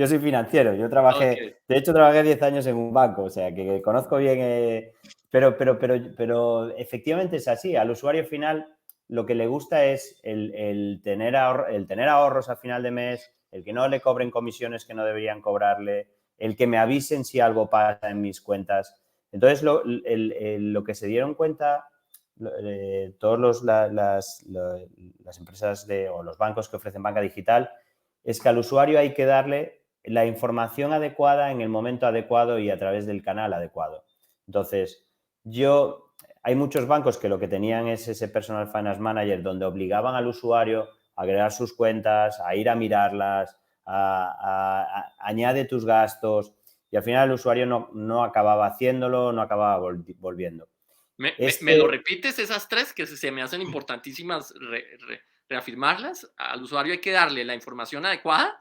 soy financiero. Okay. De hecho, trabajé 10 años en un banco, o sea, que conozco bien, pero efectivamente es así. Al usuario final lo que le gusta es el tener ahorros al final de mes, el que no le cobren comisiones que no deberían cobrarle, el que me avisen si algo pasa en mis cuentas. Entonces, lo que se dieron cuenta todas las empresas o los bancos que ofrecen banca digital es que al usuario hay que darle la información adecuada en el momento adecuado y a través del canal adecuado. Entonces, hay muchos bancos que lo que tenían es ese Personal Finance Manager donde obligaban al usuario a agregar sus cuentas, a ir a mirarlas, añade tus gastos y al final el usuario no acababa haciéndolo, no acababa volviendo. ¿Me lo repites esas tres que se me hacen importantísimas reafirmarlas? Al usuario hay que darle la información adecuada.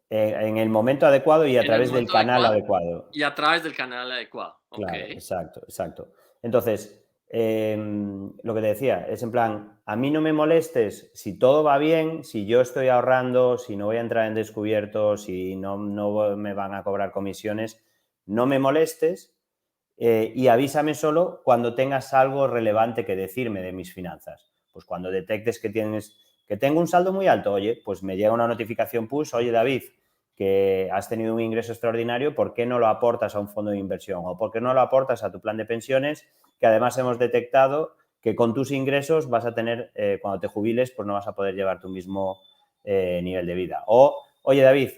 En el momento adecuado y a En el través del momento canal adecuado adecuado. y a través del canal adecuado. Ok. Claro, exacto, exacto. Entonces, lo que te decía, es en plan, a mí no me molestes si todo va bien, si yo estoy ahorrando, si no voy a entrar en descubierto, si no me van a cobrar comisiones, no me molestes y avísame solo cuando tengas algo relevante que decirme de mis finanzas. Pues cuando detectes que tengo un saldo muy alto, oye, pues me llega una notificación push, oye David, que has tenido un ingreso extraordinario, ¿por qué no lo aportas a un fondo de inversión? ¿O por qué no lo aportas a tu plan de pensiones? Que además hemos detectado que con tus ingresos vas a tener, cuando te jubiles, pues no vas a poder llevar tu mismo nivel de vida. O, oye David,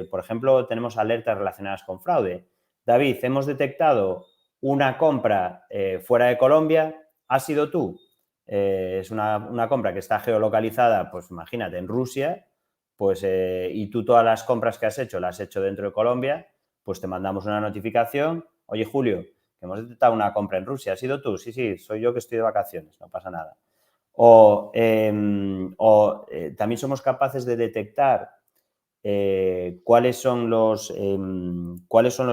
por ejemplo, tenemos alertas relacionadas con fraude. David, hemos detectado una compra fuera de Colombia, ¿has sido tú? Es una compra que está geolocalizada, pues imagínate, en Rusia, pues y tú todas las compras que has hecho las has hecho dentro de Colombia, pues te mandamos una notificación. Oye, Julio, que hemos detectado una compra en Rusia, ¿has sido tú? Sí, sí, soy yo que estoy de vacaciones, no pasa nada. También somos capaces de detectar cuáles son los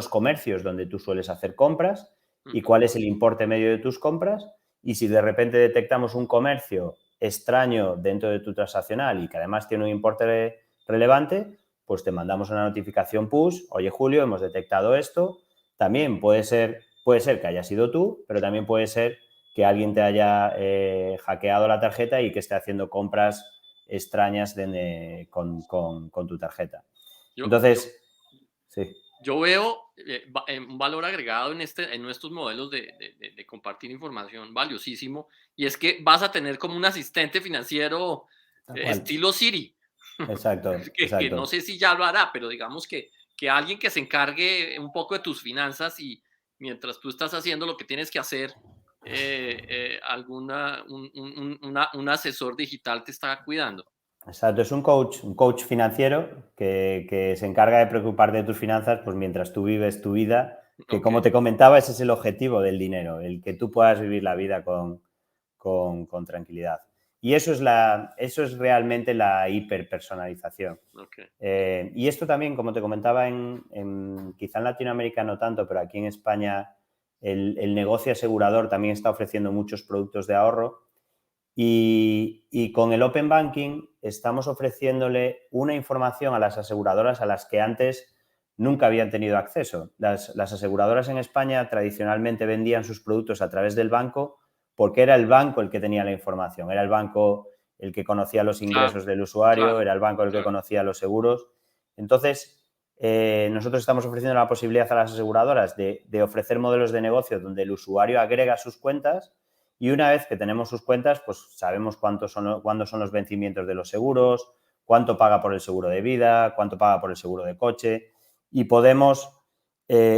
comercios donde tú sueles hacer compras y cuál es el importe medio de tus compras. Y si de repente detectamos un comercio extraño dentro de tu transaccional y que además tiene un importe relevante, pues te mandamos una notificación push. Oye, Julio, hemos detectado esto. También puede ser que haya sido tú, pero también puede ser que alguien te haya hackeado la tarjeta y que esté haciendo compras extrañas con tu tarjeta. Yo, Entonces, sí. yo veo un valor agregado en estos modelos de compartir información valiosísimo, y es que vas a tener como un asistente financiero Tal cual. estilo Siri, Exacto, que exacto. no sé si ya lo hará, pero digamos que alguien que se encargue un poco de tus finanzas, y mientras tú estás haciendo lo que tienes que hacer, un asesor digital te está cuidando. Exacto, es un coach financiero que se encarga de preocuparte de tus finanzas, pues mientras tú vives tu vida, que Ok. como te comentaba, ese es el objetivo del dinero, el que tú puedas vivir la vida con tranquilidad. Y eso es realmente la hiperpersonalización. Okay. Y esto también, como te comentaba, quizá en Latinoamérica no tanto, pero aquí en España el negocio asegurador también está ofreciendo muchos productos de ahorro. Y con el Open Banking estamos ofreciéndole una información a las aseguradoras a las que antes nunca habían tenido acceso. Las aseguradoras en España tradicionalmente vendían sus productos a través del banco porque era el banco el que tenía la información, era el banco el que conocía los ingresos del usuario, era el banco el que conocía los seguros. Entonces, nosotros estamos ofreciendo la posibilidad a las aseguradoras de ofrecer modelos de negocio donde el usuario agrega sus cuentas. Y una vez que tenemos sus cuentas, pues sabemos cuándo son los vencimientos de los seguros, cuánto paga por el seguro de vida, cuánto paga por el seguro de coche, y podemos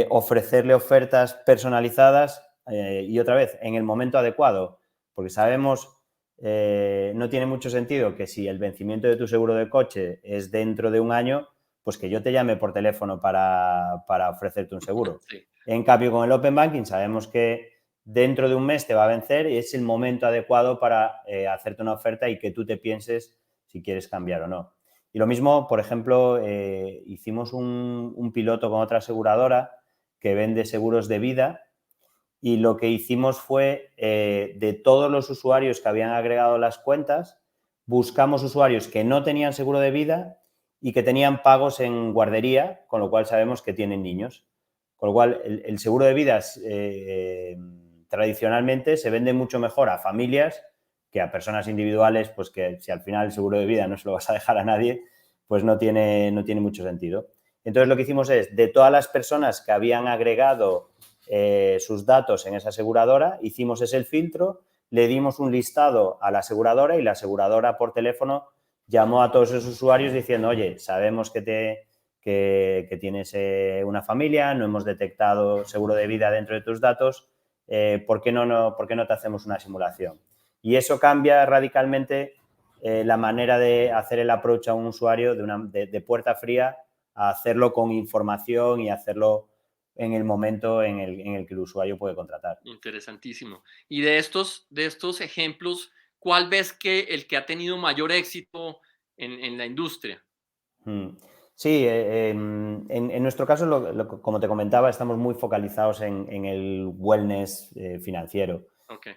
ofrecerle ofertas personalizadas y otra vez en el momento adecuado, porque sabemos, no tiene mucho sentido que si el vencimiento de tu seguro de coche es dentro de un año, pues que yo te llame por teléfono para ofrecerte un seguro. Sí. En cambio, con el Open Banking sabemos que dentro de un mes te va a vencer y es el momento adecuado para hacerte una oferta y que tú te pienses si quieres cambiar o no. Y lo mismo, por ejemplo, hicimos un piloto con otra aseguradora que vende seguros de vida y lo que hicimos fue, de todos los usuarios que habían agregado las cuentas, buscamos usuarios que no tenían seguro de vida y que tenían pagos en guardería, con lo cual sabemos que tienen niños. Con lo cual, el seguro de vida tradicionalmente se vende mucho mejor a familias que a personas individuales, pues que si al final el seguro de vida no se lo vas a dejar a nadie, pues no tiene mucho sentido. Entonces, lo que hicimos es, de todas las personas que habían agregado sus datos en esa aseguradora, hicimos ese filtro, le dimos un listado a la aseguradora y la aseguradora por teléfono llamó a todos esos usuarios diciendo, oye, sabemos que tienes una familia, no hemos detectado seguro de vida dentro de tus datos, ¿por qué no te hacemos una simulación? Y eso cambia radicalmente la manera de hacer el approach a un usuario de puerta fría a hacerlo con información y hacerlo en el momento en el que el usuario puede contratar. Interesantísimo. Y de estos ejemplos, ¿cuál ves que el que ha tenido mayor éxito en la industria? Sí, en nuestro caso, como te comentaba, estamos muy focalizados en el wellness financiero. Okay.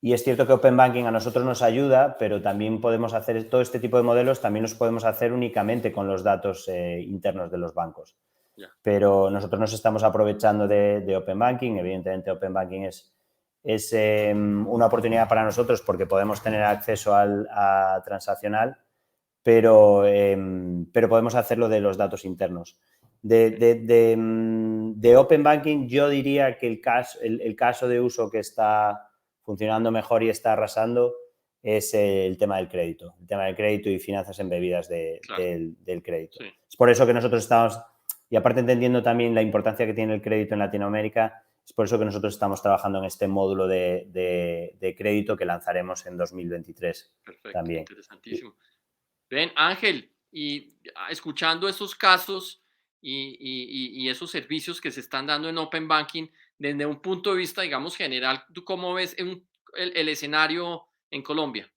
Y es cierto que Open Banking a nosotros nos ayuda, pero también podemos hacer todo este tipo de modelos, también los podemos hacer únicamente con los datos internos de los bancos. Yeah. Pero nosotros nos estamos aprovechando de Open Banking. Evidentemente, Open Banking es una oportunidad para nosotros porque podemos tener acceso a transaccional, pero podemos hacerlo de los datos internos. De Open Banking, yo diría que el caso de uso que está funcionando mejor y está arrasando es el tema del crédito. El tema del crédito y finanzas embebidas del crédito. Sí. Es por eso que nosotros estamos, y aparte entendiendo también la importancia que tiene el crédito en Latinoamérica, es por eso que nosotros estamos trabajando en este módulo de crédito que lanzaremos en 2023. Perfecto, también. Interesantísimo. Ven, Ángel, y escuchando esos casos y esos servicios que se están dando en Open Banking, desde un punto de vista, digamos, general, ¿tú cómo ves el escenario en Colombia?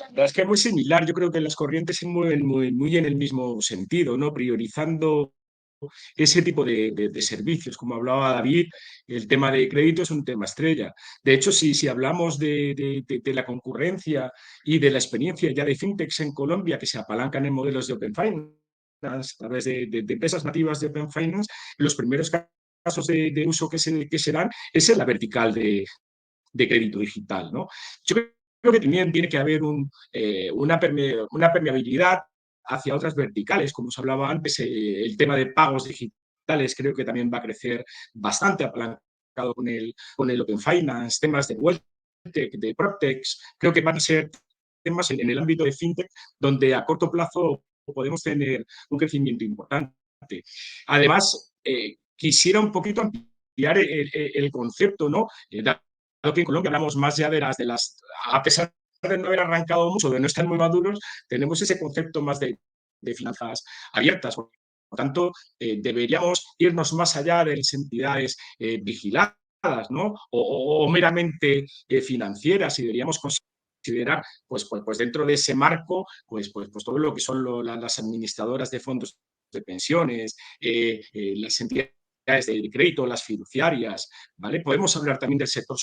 La verdad es que es muy similar. Yo creo que las corrientes se mueven muy en el mismo sentido, ¿no? Priorizando ese tipo de servicios. Como hablaba David, el tema de crédito es un tema estrella. De hecho, si hablamos de la concurrencia y de la experiencia ya de fintechs en Colombia que se apalancan en modelos de Open Finance, a través de empresas nativas de Open Finance, los primeros casos de uso que se dan es en la vertical de crédito digital, ¿no? Yo creo que también tiene que haber una permeabilidad hacia otras verticales, como os hablaba antes, el tema de pagos digitales creo que también va a crecer bastante apalancado con el Open Finance, temas de WealthTech, de PropTech, creo que van a ser temas en el ámbito de FinTech donde a corto plazo podemos tener un crecimiento importante. Además, quisiera un poquito ampliar el concepto, ¿no? Dado que en Colombia hablamos más ya de las, a pesar de no haber arrancado mucho, de no estar muy maduros, tenemos ese concepto más de finanzas abiertas. Por lo tanto, deberíamos irnos más allá de las entidades vigiladas, ¿no? O meramente financieras, y deberíamos considerar, pues dentro de ese marco, pues todo lo que son las administradoras de fondos de pensiones, las entidades de crédito, las fiduciarias, ¿vale? Podemos hablar también del sector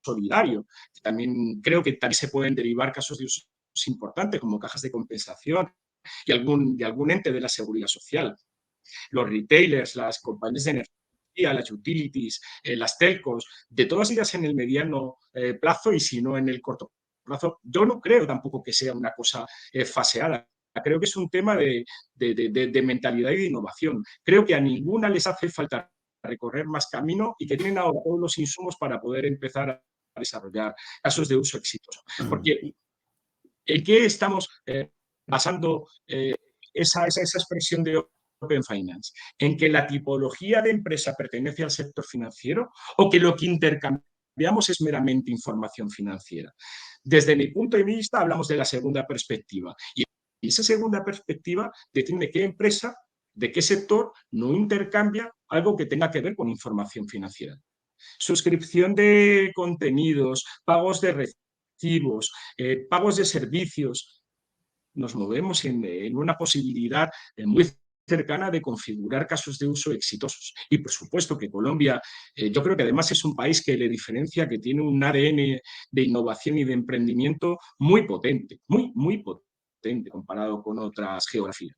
solidario, que también creo que también se pueden derivar casos de usos importantes como cajas de compensación y algún ente de la seguridad social. Los retailers, las compañías de energía, las utilities, las telcos, de todas ellas en el mediano plazo y si no en el corto plazo, yo no creo tampoco que sea una cosa faseada. Creo que es un tema de mentalidad y de innovación. Creo que a ninguna les hace falta recorrer más camino y que tienen ahora todos los insumos para poder empezar a desarrollar casos de uso exitoso. Porque ¿en qué estamos basando esa expresión de Open Finance? ¿En que la tipología de empresa pertenece al sector financiero o que lo que intercambiamos es meramente información financiera? Desde mi punto de vista hablamos de la segunda perspectiva y esa segunda perspectiva define qué empresa, de qué sector no intercambia algo que tenga que ver con información financiera. Suscripción de contenidos, pagos de recibos, pagos de servicios. Nos movemos en una posibilidad muy cercana de configurar casos de uso exitosos. Y por supuesto que Colombia, yo creo que además es un país que le diferencia, que tiene un ADN de innovación y de emprendimiento muy potente, muy potente comparado con otras geografías.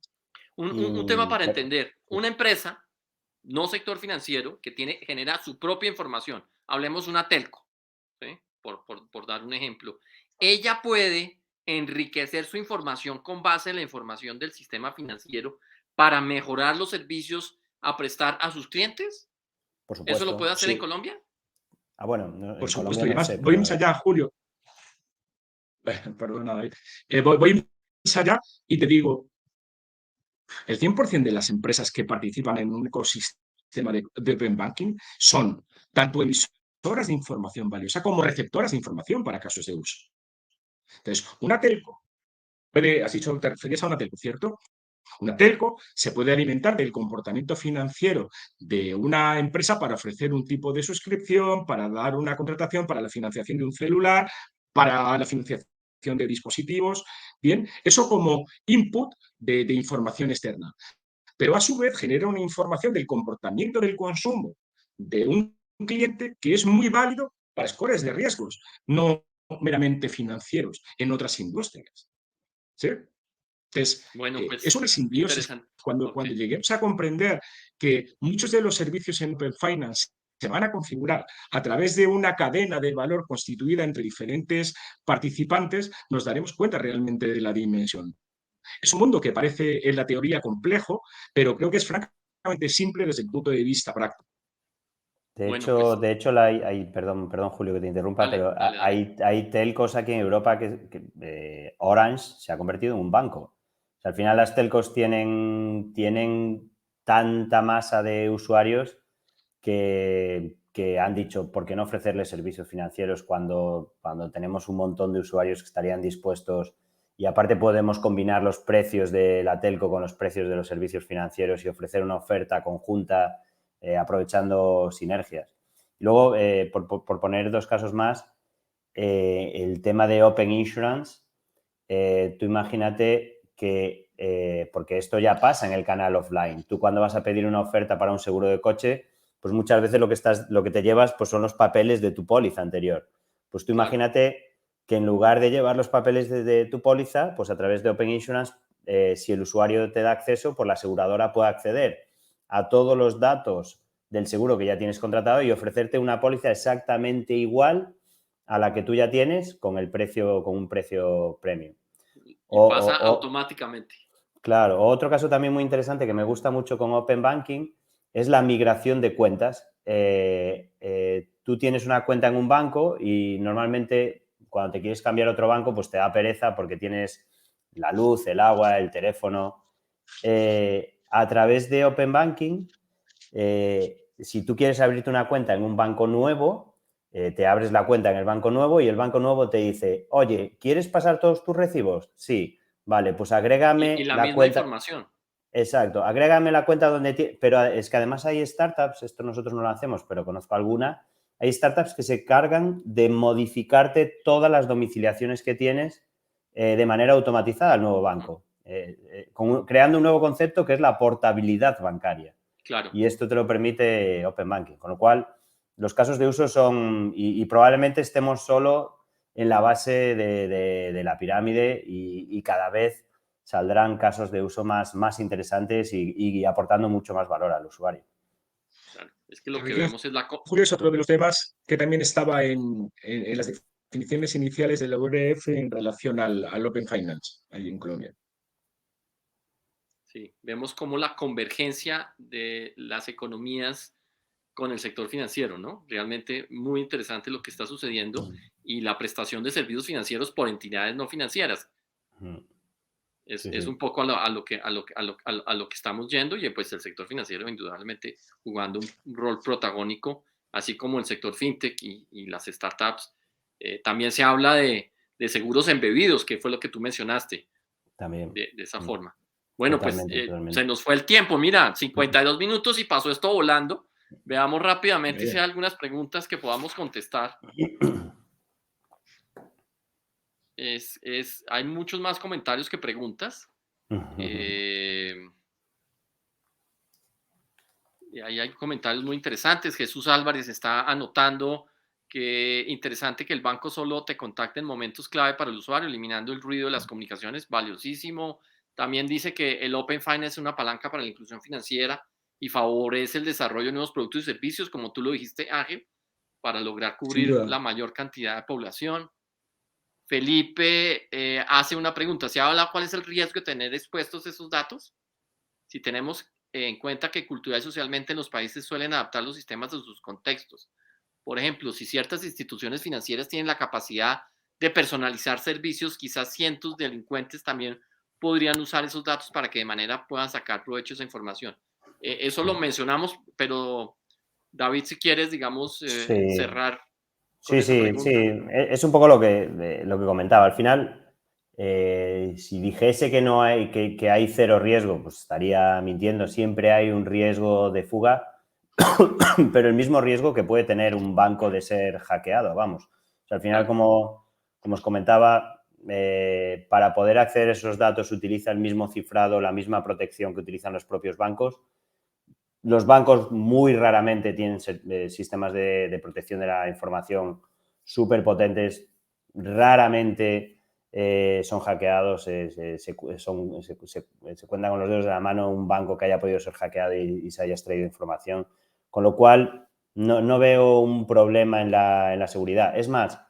Un tema para entender. Una empresa, no sector financiero, que genera su propia información. Hablemos una telco, ¿sí? Por dar un ejemplo. Ella puede enriquecer su información con base en la información del sistema financiero para mejorar los servicios a prestar a sus clientes. Por ¿Eso lo puede supuesto. hacer en Sí, Colombia? Bueno, no, por en supuesto. Colombia Y no además, sé, voy más pero allá, Julio. Perdona, David. Voy más allá y te digo, el 100% de las empresas que participan en un ecosistema de Open Banking son tanto emisoras de información valiosa como receptoras de información para casos de uso. Entonces, una telco has dicho, te referías a una telco, ¿cierto? Una telco se puede alimentar del comportamiento financiero de una empresa para ofrecer un tipo de suscripción, para dar una contratación, para la financiación de un celular, para la financiación de dispositivos. Bien, eso como input de información externa. Pero a su vez genera una información del comportamiento del consumo de un cliente que es muy válido para scores de riesgos, no meramente financieros en otras industrias. ¿Sí? Entonces, Bueno, es pues una simbiosis. interesante. Cuando Ok. lleguemos a comprender que muchos de los servicios en Open Finance se van a configurar a través de una cadena de valor constituida entre diferentes participantes, nos daremos cuenta realmente de la dimensión. Es un mundo que parece en la teoría complejo, pero creo que es francamente simple desde el punto de vista práctico. Bueno, pues perdón, Julio que te interrumpa, dale, pero dale, dale. hay telcos aquí en Europa que Orange se ha convertido en un banco. O sea, al final las telcos tienen tanta masa de usuarios que han dicho, ¿por qué no ofrecerles servicios financieros cuando tenemos un montón de usuarios que estarían dispuestos? Y aparte podemos combinar los precios de la telco con los precios de los servicios financieros y ofrecer una oferta conjunta aprovechando sinergias. Y luego, por poner dos casos más, el tema de Open Insurance, tú imagínate que, porque esto ya pasa en el canal offline, tú cuando vas a pedir una oferta para un seguro de coche, pues muchas veces lo que te llevas pues son los papeles de tu póliza anterior. Pues tú Claro. imagínate que en lugar de llevar los papeles de tu póliza, pues a través de Open Insurance, si el usuario te da acceso, pues la aseguradora puede acceder a todos los datos del seguro que ya tienes contratado y ofrecerte una póliza exactamente igual a la que tú ya tienes con un precio premium. Y pasa automáticamente. Claro, otro caso también muy interesante que me gusta mucho con Open Banking es la migración de cuentas. Tú tienes una cuenta en un banco y normalmente cuando te quieres cambiar a otro banco pues te da pereza porque tienes la luz, el agua, el teléfono. A través de Open Banking, si tú quieres abrirte una cuenta en un banco nuevo, te abres la cuenta en el banco nuevo y el banco nuevo te dice, oye, ¿quieres pasar todos tus recibos? Sí. Vale, pues agrégame Y la la misma cuenta. información. Exacto, agrégame la cuenta donde... Pero es que además hay startups, esto nosotros no lo hacemos, pero conozco alguna, hay startups que se cargan de modificarte todas las domiciliaciones que tienes de manera automatizada al nuevo banco, creando un nuevo concepto que es la portabilidad bancaria. Claro. Y esto te lo permite Open Banking, con lo cual los casos de uso son... Y probablemente estemos solo en la base de la pirámide y cada vez saldrán casos de uso más interesantes y aportando mucho más valor al usuario. Claro. Es que lo que vemos es la... Julio, es otro de los temas que también estaba en las definiciones iniciales de la URF en relación al Open Finance, ahí en Colombia. Sí, vemos como la convergencia de las economías con el sector financiero, ¿no? Realmente muy interesante lo que está sucediendo y la prestación de servicios financieros por entidades no financieras. Es un poco a lo que estamos yendo y pues el sector financiero indudablemente jugando un rol protagónico, así como el sector fintech y las startups. También se habla de seguros embebidos, que fue lo que tú mencionaste, También. de esa forma. Bueno, Totalmente, pues totalmente. se nos fue el tiempo, mira, 52 minutos y pasó esto volando. Veamos rápidamente si hay algunas preguntas que podamos contestar. Hay muchos más comentarios que preguntas. Y ahí hay comentarios muy interesantes. Jesús Álvarez está anotando que interesante que el banco solo te contacte en momentos clave para el usuario, eliminando el ruido de las comunicaciones, valiosísimo. También dice que el Open Finance es una palanca para la inclusión financiera y favorece el desarrollo de nuevos productos y servicios, como tú lo dijiste, Ángel, para lograr cubrir la mayor cantidad de población. Felipe hace una pregunta. ¿Se habla cuál es el riesgo de tener expuestos esos datos? Si tenemos en cuenta que cultural y socialmente los países suelen adaptar los sistemas a sus contextos. Por ejemplo, si ciertas instituciones financieras tienen la capacidad de personalizar servicios, quizás cientos de delincuentes también podrían usar esos datos para que de manera puedan sacar provecho de esa información. Eso lo mencionamos, pero David, si quieres, digamos, cerrar con esa pregunta. Sí, es un poco lo que comentaba. Al final, si dijese que no hay, que hay cero riesgo, pues estaría mintiendo. Siempre hay un riesgo de fuga, pero el mismo riesgo que puede tener un banco de ser hackeado, vamos. O sea, al final, como os comentaba, para poder acceder a esos datos se utiliza el mismo cifrado, la misma protección que utilizan los propios bancos. Los bancos muy raramente tienen sistemas de protección de la información súper potentes, raramente son hackeados, se cuentan con los dedos de la mano un banco que haya podido ser hackeado y se haya extraído información, con lo cual no veo un problema en la seguridad. Es más,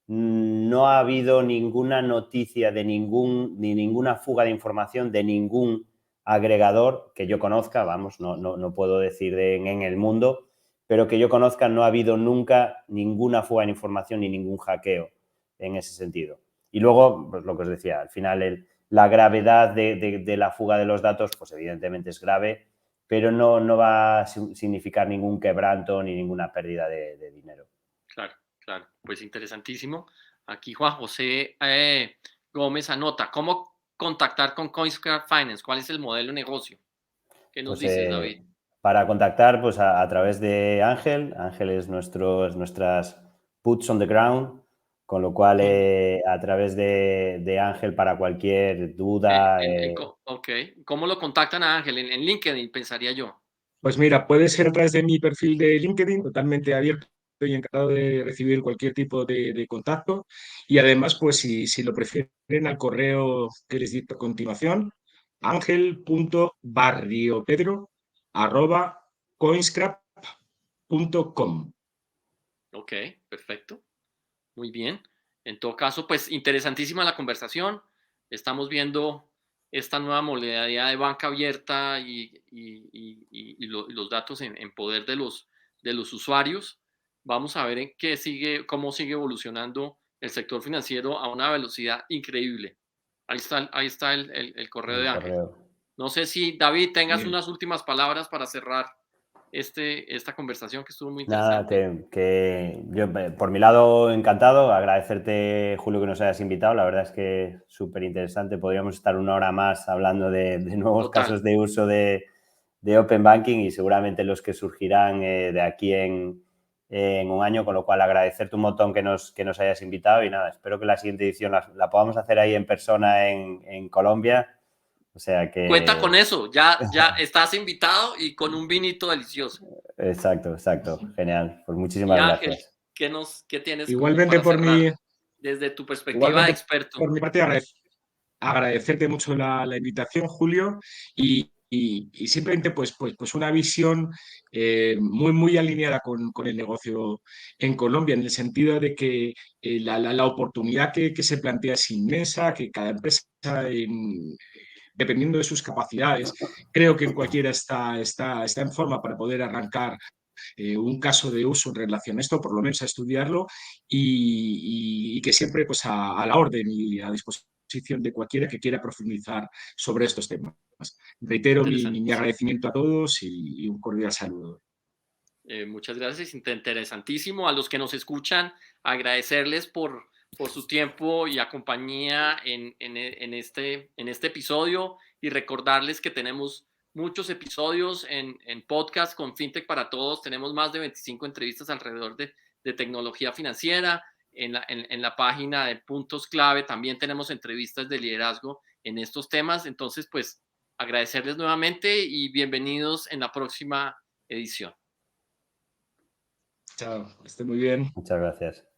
no ha habido ninguna noticia de ni ninguna fuga de información de ningún agregador que yo conozca, vamos, no puedo decir en el mundo, pero que yo conozca no ha habido nunca ninguna fuga de información ni ningún hackeo en ese sentido. Y luego, pues lo que os decía, al final la gravedad de la fuga de los datos, pues evidentemente es grave, pero no va a significar ningún quebranto ni ninguna pérdida de dinero. Claro, pues interesantísimo. Aquí Juan José Gómez anota, ¿cómo contactar con Coinsquare Finance? ¿Cuál es el modelo de negocio? ¿Qué nos dices, David? Para contactar, pues a través de Ángel. Ángel es nuestras boots on the ground, con lo cual a través de Ángel para cualquier duda. Ok, ¿cómo lo contactan a Ángel? En LinkedIn, pensaría yo. Pues mira, puede ser a través de mi perfil de LinkedIn, totalmente abierto y encantado de recibir cualquier tipo de contacto. Y además, pues si lo prefieren, al correo que les dicto a continuación, angel.barriopedro@coinscrap.com. Ok, perfecto. Muy bien. En todo caso, pues interesantísima la conversación. Estamos viendo esta nueva modalidad de banca abierta y los datos en poder de los usuarios. Vamos a ver en qué sigue, cómo sigue evolucionando el sector financiero a una velocidad increíble. Ahí está el correo El de Ángel. correo. No sé si, David, tengas Bien. unas últimas palabras para cerrar esta conversación que estuvo muy Nada, interesante. que yo por mi lado encantado, agradecerte, Julio, que nos hayas invitado. La verdad es que súper interesante. Podríamos estar una hora más hablando de nuevos Total. casos de uso de Open Banking y seguramente los que surgirán de aquí en un año, con lo cual agradecerte un montón que nos hayas invitado y nada, espero que la siguiente edición la podamos hacer ahí en persona en Colombia. O sea Cuenta con que... eso, ya estás invitado y con un vinito delicioso. Exacto, exacto. Genial. Pues Y muchísimas Ángel, gracias. ¿qué tienes como Igualmente para por cerrar mi, desde tu perspectiva de igualmente experto? por mi parte, agradecerte mucho la invitación, Julio, y simplemente pues una visión muy alineada con el negocio en Colombia, en el sentido de que la oportunidad que se plantea es inmensa, que cada empresa, dependiendo de sus capacidades, creo que en cualquiera está en forma para poder arrancar un caso de uso en relación a esto, por lo menos a estudiarlo, y que siempre pues a la orden y a disposición de cualquiera que quiera profundizar sobre estos temas. Reitero mi Interesantísimo. agradecimiento a todos y un cordial saludo. Muchas gracias, interesantísimo. A los que nos escuchan, agradecerles por su tiempo y compañía en este episodio y recordarles que tenemos muchos episodios en podcast con FinTech para Todos. Tenemos más de 25 entrevistas alrededor de tecnología financiera. En la página de Puntos Clave también tenemos entrevistas de liderazgo en estos temas. Entonces, pues agradecerles nuevamente y bienvenidos en la próxima edición. Chao, esté muy bien. Muchas gracias.